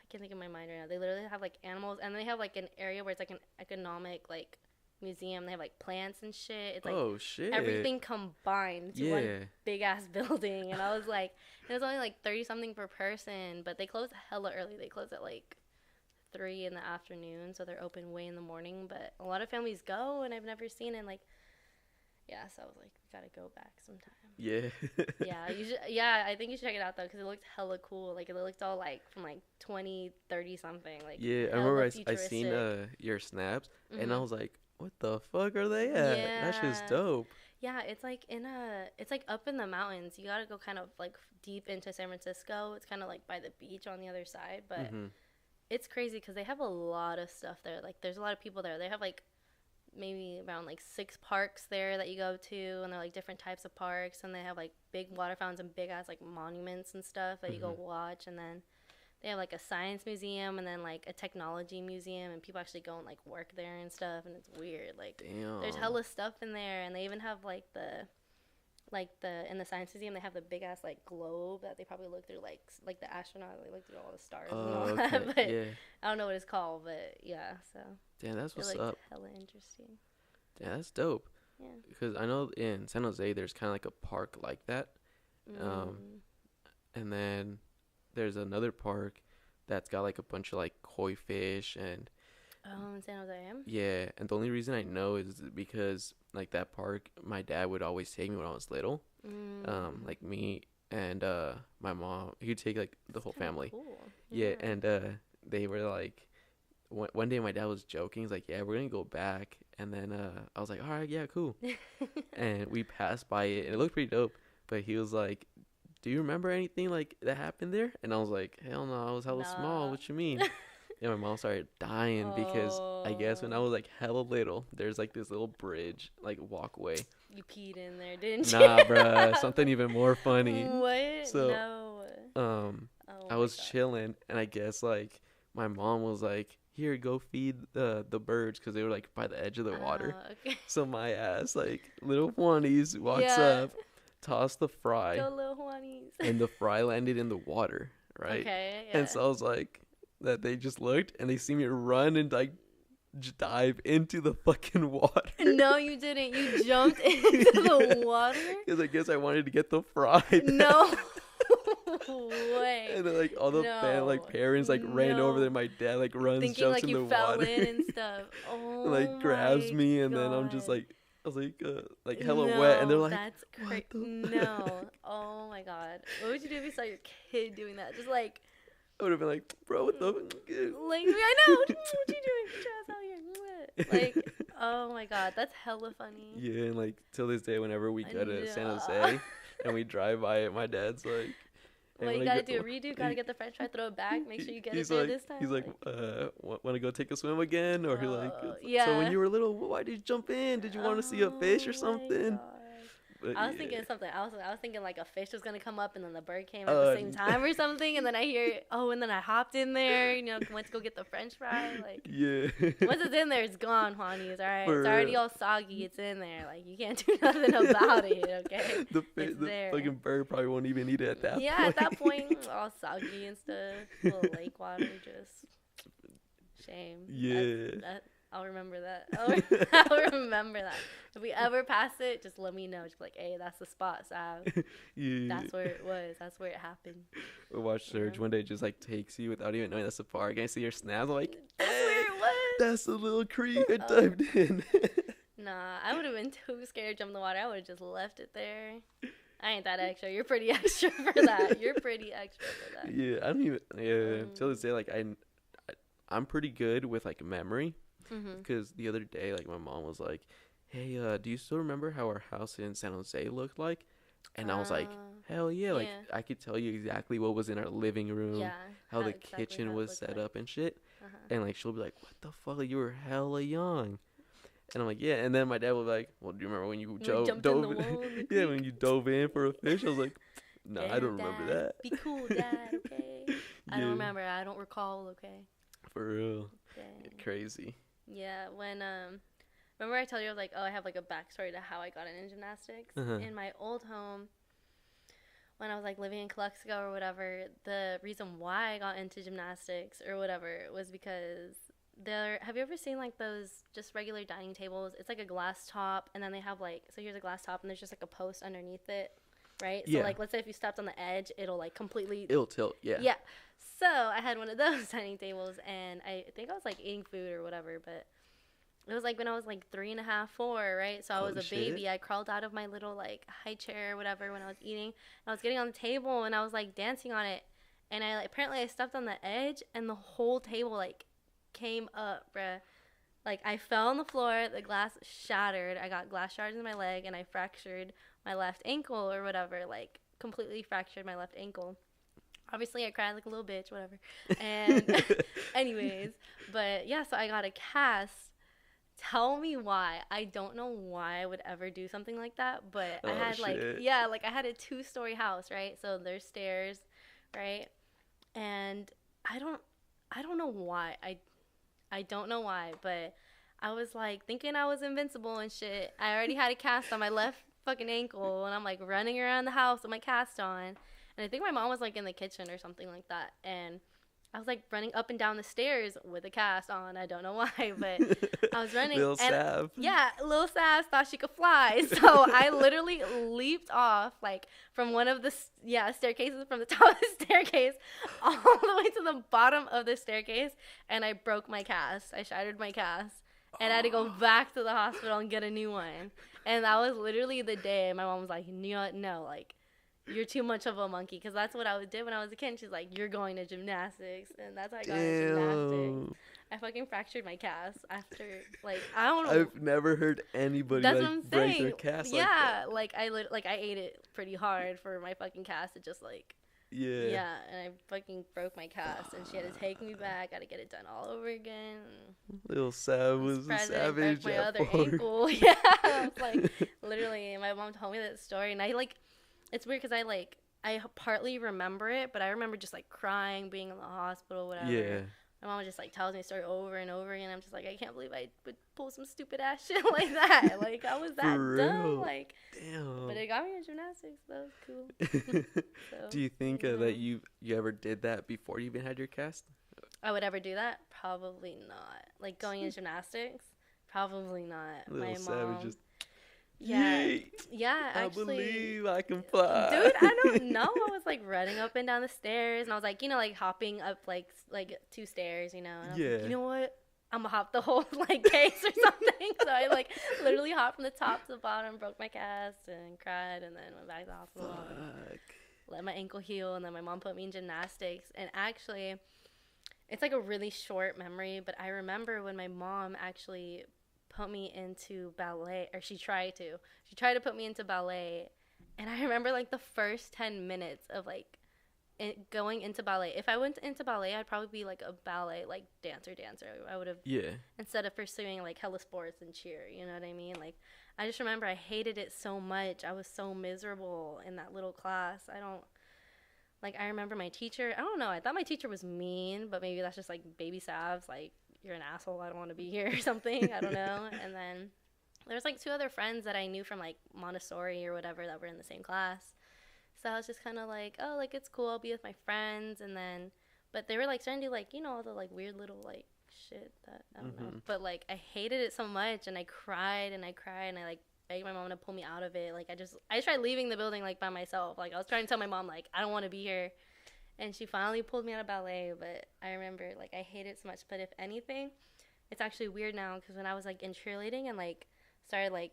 can't think of my mind right now. They literally have like animals, and they have like an area where it's like an economic like museum. They have like plants and shit. It's like, oh shit, everything combined to one big ass building. And I was like, it was only like 30 something per person, but they close hella early. They close at like 3 in the afternoon, so they're open way in the morning. But a lot of families go, and I've never seen it. Like, yeah, so I was like, we gotta go back sometime. Yeah. Yeah, you should. Yeah, I think you should check it out though, because it looked hella cool. Like it looked all like from like 20, 30 something. Like Yeah, I remember I seen your snaps, and I was like, what the fuck are they at? Yeah. That shit's dope. Yeah, it's like it's like up in the mountains. You gotta go kind of like deep into San Francisco. It's kind of like by the beach on the other side, but it's crazy because they have a lot of stuff there. Like there's a lot of people there. They have like maybe around like 6 parks there that you go to, and they're like different types of parks, and they have like big water fountains and big ass like monuments and stuff that you go watch. And then they have like a science museum, and then like a technology museum, and people actually go and like work there and stuff, and it's weird. Like there's hella stuff in there. And they even have like in the science museum, they have the big ass like globe that they probably look through, like the astronaut, they look through all the stars and all that. But yeah. I don't know what it's called, but yeah, so damn, that's what's like up. Hella interesting. Yeah, that's dope. Yeah, because I know in San Jose there's kind of like a park like that, and then there's another park that's got like a bunch of like koi fish and in San Jose. Yeah, and the only reason I know is because like that park, my dad would always take me when I was little. Like me and my mom, he'd take like the whole family. Cool. Yeah, and they were like, one day my dad was joking. He's like, "Yeah, we're gonna go back." And then I was like, "All right, yeah, cool." And we passed by it, and it looked pretty dope. But he was like, "Do you remember anything like that happened there?" And I was like, "Hell no, I was hella small. What you mean?" Yeah, my mom started dying because I guess when I was like hella little, there's like this little bridge, like walkway. You peed in there, didn't you? Nah, bruh, something even more funny. What? So, no. I was chilling, and I guess like my mom was like, "Here, go feed the birds," because they were like by the edge of the water. Okay. So my ass, like little Juanies, walks up, tossed the fry, Go little Juanies. and the fry landed in the water, right? Okay. Yeah. And so I was like, that they just looked and they see me run and like dive into the fucking water. No, you didn't. You jumped into the water? Because I guess I wanted to get the fry. No way. And then like all the parents like ran over there. My dad like runs, thinking jumps like in you the fell water. in and stuff. Oh, and, like grabs me, and then I'm just like, I was like hella wet, and they're like, that's crazy. No. Oh my god. What would you do if you saw your kid doing that? Just like, I would have been like, bro, what the? Like, I know. What you doing? Get your ass out here. Like, oh my god, that's hella funny. Yeah, and like till this day, whenever we go to San Jose and we drive by it, my dad's like, hey, well, you gotta do a redo. Gotta get the French fry, throw it back. Make sure you get it there this time. He's like, want to go take a swim again? Or he like, yeah. so when you were little, why did you jump in? Did you want to see a fish or something? I was thinking something else. I was thinking like a fish was gonna come up and then the bird came at the same time or something, and then I hear and then I hopped in there, went to go get the French fry. Like, yeah. Once it's in there, it's gone, Juanies. All right, For it's already real. all soggy. It's in there. Like, you can't do nothing about it. Okay, The fucking bird probably won't even eat it at that point. Yeah, at that point, all soggy and stuff. Little lake water, just shame. Yeah. I'll remember that. I'll remember that. If we ever pass it, just let me know. Just be like, hey, that's the spot, Sav. Yeah. That's where it was. That's where it happened. We'll watch Surge one day, just like takes you without even knowing that's the park. I see your snaps. I'm like, That's where it was. That's a little creek. I dived in. Nah, I would have been too scared to jump in the water. I would have just left it there. I ain't that extra. You're pretty extra for that. You're pretty extra for that. Yeah, I don't even. Yeah, till this day, like I'm pretty good with like memory. Because the other day, like, my mom was like, hey, do you still remember how our house in San Jose looked like? And I was like, hell yeah. Like, I could tell you exactly what was in our living room, how the kitchen was set up and shit. And, like, she'll be like, what the fuck? Like, you were hella young. And I'm like, yeah. And then my dad was like, well, do you remember when you dove in? Yeah, when you dove in for a fish? I was like, no, I don't remember that. Be cool, Dad, okay? I don't remember. I don't recall, okay? For real. Dang. Crazy. Yeah, when remember I told you I was like, I have like a backstory to how I got into gymnastics. In my old home, when I was like living in Calexico or whatever, the reason why I got into gymnastics or whatever was because have you ever seen like those just regular dining tables? It's like a glass top, and then they have like, so here's a glass top and there's just like a post underneath it, right? So like, let's say if you stepped on the edge, it'll like it'll tilt. Yeah. So I had one of those dining tables, and I think I was like eating food or whatever, but it was like when I was like 3.5, 4, right? So I was a baby. I crawled out of my little like high chair or whatever when I was eating. And I was getting on the table and I was like dancing on it, and apparently I stepped on the edge and the whole table like came up, bruh. Like, I fell on the floor, the glass shattered, I got glass shards in my leg, and I fractured my left ankle or whatever, like completely fractured my left ankle. Obviously, I cried like a little bitch, whatever. And anyways, but yeah, so I got a cast. Tell me why. I don't know why I would ever do something like that, but I had I had a 2-story house, right? So there's stairs, right? And I don't know why. I don't know why, but I was like thinking I was invincible and shit. I already had a cast on my left fucking ankle, and I'm like running around the house with my cast on. And I think my mom was like in the kitchen or something like that. And I was like running up and down the stairs with a cast on. I don't know why, but I was running. Lil Sav. Yeah, Lil Sav thought she could fly. So I literally leaped off like from one of the staircases, from the top of the staircase all the way to the bottom of the staircase. And I broke my cast. I shattered my cast. And I had to go back to the hospital and get a new one. And that was literally the day my mom was like, no, like, you're too much of a monkey, because that's what I did when I was a kid. She's like, you're going to gymnastics, and that's how I got into gymnastics. I fucking fractured my cast after, like, I don't know. I've never heard anybody like break their cast like that. Yeah, like I ate it pretty hard for my fucking cast to just like. Yeah, and I fucking broke my cast, and she had to take me back. Got to get it done all over again. Little Sav was a savage. My other ankle. Yeah, I was like, literally, my mom told me that story, and I like. It's weird because I partly remember it, but I remember just like crying, being in the hospital, whatever. Yeah. My mom just like tells me the story over and over again. I'm just like, I can't believe I would pull some stupid ass shit like that. Like, I was that dumb. Like, damn. But it got me in gymnastics. That was cool. So, do you think that you ever did that before you even had your cast? I would ever do that? Probably not. Like, going in gymnastics? Probably not. Little Savage just. Yeah, actually. I believe I can fly. Dude, I don't know. I was like running up and down the stairs, and I was like, like hopping up like 2 stairs, And I was like, you know what? I'm gonna hop the whole like case or something. So I like literally hopped from the top to the bottom, broke my cast, and cried, and then went back to the hospital. Let my ankle heal, and then my mom put me in gymnastics. And actually, it's like a really short memory, but I remember when my mom actually put me into ballet, or she tried to put me into ballet, and I remember like the first 10 minutes of like going into ballet. If I went into ballet, I'd probably be like a ballet like dancer. I would have, instead of pursuing like hella sports and cheer, you know what I mean? Like, I just remember I hated it so much. I was so miserable in that little class. I don't like. I remember my teacher. I don't know. I thought my teacher was mean, but maybe that's just like baby Savs. Like, you're an asshole. I don't want to be here or something. I don't know. And then there was like two other friends that I knew from like Montessori or whatever that were in the same class. So I was just kind of like, oh, like it's cool. I'll be with my friends. And then, but they were like starting to do like, you know, all the like weird little like shit that I don't know. But like I hated it so much, and I cried and I cried and I like begged my mom to pull me out of it. Like I tried leaving the building like by myself. Like I was trying to tell my mom like I don't want to be here. And she finally pulled me out of ballet, but I remember like I hate it so much. But if anything, it's actually weird now because when I was like in cheerleading and like started like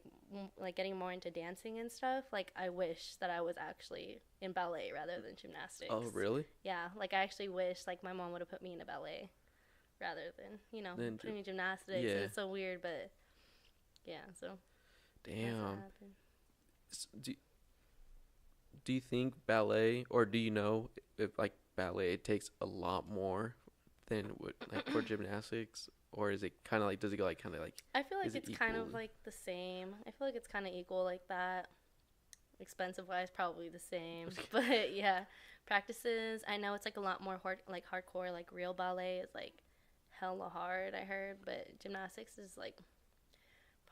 like getting more into dancing and stuff, like I wish that I was actually in ballet rather than gymnastics. Oh, really? Yeah, like I actually wish like my mom would have put me in a ballet rather than, you know, putting me in gymnastics. Yeah. And it's so weird, but yeah, so damn. Do you think ballet, or do you know if like ballet takes a lot more than what like for gymnastics, or is it kind of like, does it go like kind of like, I feel like it's kind of like the same. I feel like it's kind of equal like that. Expensive wise, probably the same. But yeah, practices, I know it's like a lot more like hardcore, like real ballet is like hella hard, I heard, but gymnastics is like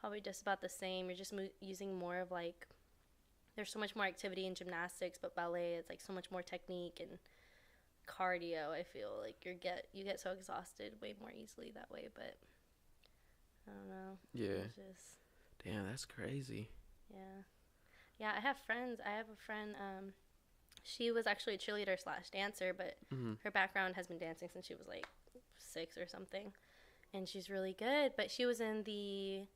probably just about the same. You're just using more of like, there's so much more activity in gymnastics, but ballet is like so much more technique and cardio. I feel like you get so exhausted way more easily that way, but I don't know. Yeah. Damn, that's crazy. Yeah, I have friends. I have a friend, she was actually a cheerleader / dancer, but her background has been dancing since she was like 6 or something, and she's really good. But she was in the,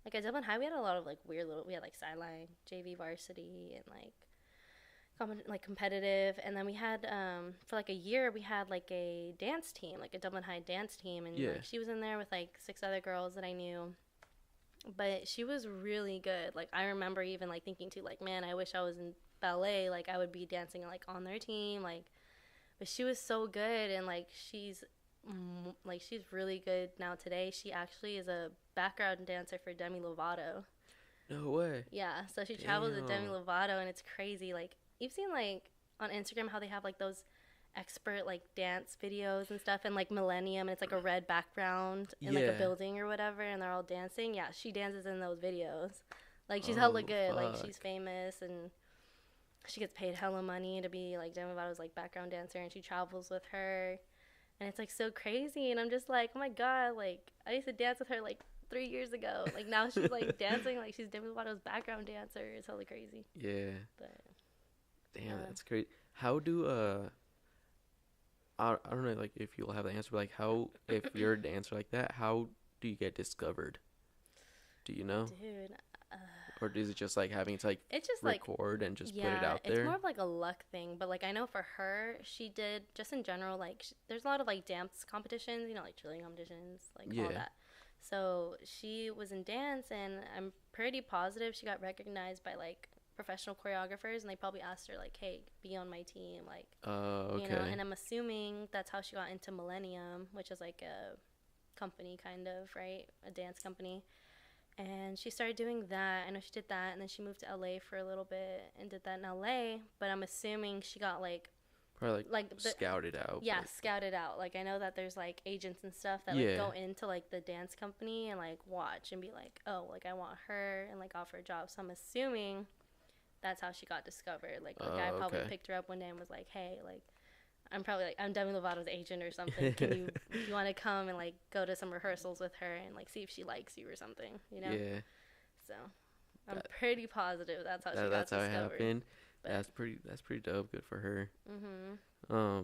like at Dublin High, we had a lot of like weird little, we had like sideline, JV varsity, and like competitive. And then we had for like a year we had like a dance team, like a Dublin High dance team, and like she was in there with like 6 other girls that I knew. But she was really good. Like I remember even like thinking too, like, man, I wish I was in ballet, like I would be dancing like on their team, like. But she was so good, and like she's really good now today. She actually is a background dancer for Demi Lovato. No way. Yeah, so she travels with Demi Lovato, and it's crazy. Like, you've seen like on Instagram how they have like those expert like dance videos and stuff, and like Millennium, and it's like a red background in like a building or whatever, and they're all dancing. Yeah, she dances in those videos. Like she's hella good. Fuck. Like she's famous, and she gets paid hella money to be like Demi Lovato's like background dancer, and she travels with her, and it's like so crazy. And I'm just like, oh my god, like I used to dance with her like 3 years ago. Like now she's like dancing like she's Demi Lovato's background dancer. It's hella crazy. Yeah. But damn, that's great. How do I don't know like if you'll have the answer, but like how, if you're a dancer like that, how do you get discovered? Do you know? Dude. Or is it just like having to like it's just record like, and just put it out there? It's more of like a luck thing. But like I know for her, she did just in general, like there's a lot of like dance competitions, you know, like cheerleading competitions, like all that. So she was in dance, and I'm pretty positive she got recognized by like professional choreographers, and they probably asked her like, hey, be on my team, like, okay. You know. And I'm assuming that's how she got into Millennium, which is like a company kind of, right, a dance company. And she started doing that. I know she did that, and then she moved to LA for a little bit and did that in LA. But I'm assuming she got like probably like scouted out. Yeah, scouted out. Like I know that there's like agents and stuff that like go into like the dance company and like watch and be like, oh, like I want her, and like offer a job. So I'm assuming that's how she got discovered. Like the guy probably picked her up one day and was like, hey, like I'm Demi Lovato's agent or something. Do you want to come and like go to some rehearsals with her and like see if she likes you or something, you know? Yeah. So I'm pretty positive that's how she got discovered. That's how it happened. But that's pretty dope. Good for her. Yeah.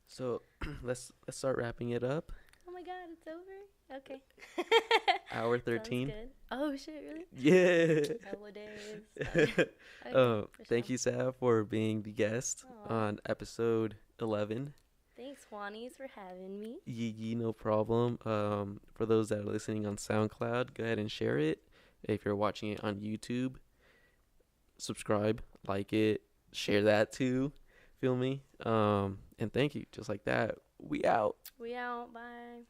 So let's start wrapping it up. Oh my god, it's over. Okay. Hour 13. Oh shit, really? Yeah. Hella days. Thank you, Sav, for being the guest on episode 11. Thanks, Juanies, for having me. No problem. For those that are listening on SoundCloud, go ahead and share it. If you're watching it on YouTube, subscribe, like it, share that too. Feel me? And thank you. Just like that. We out. Bye.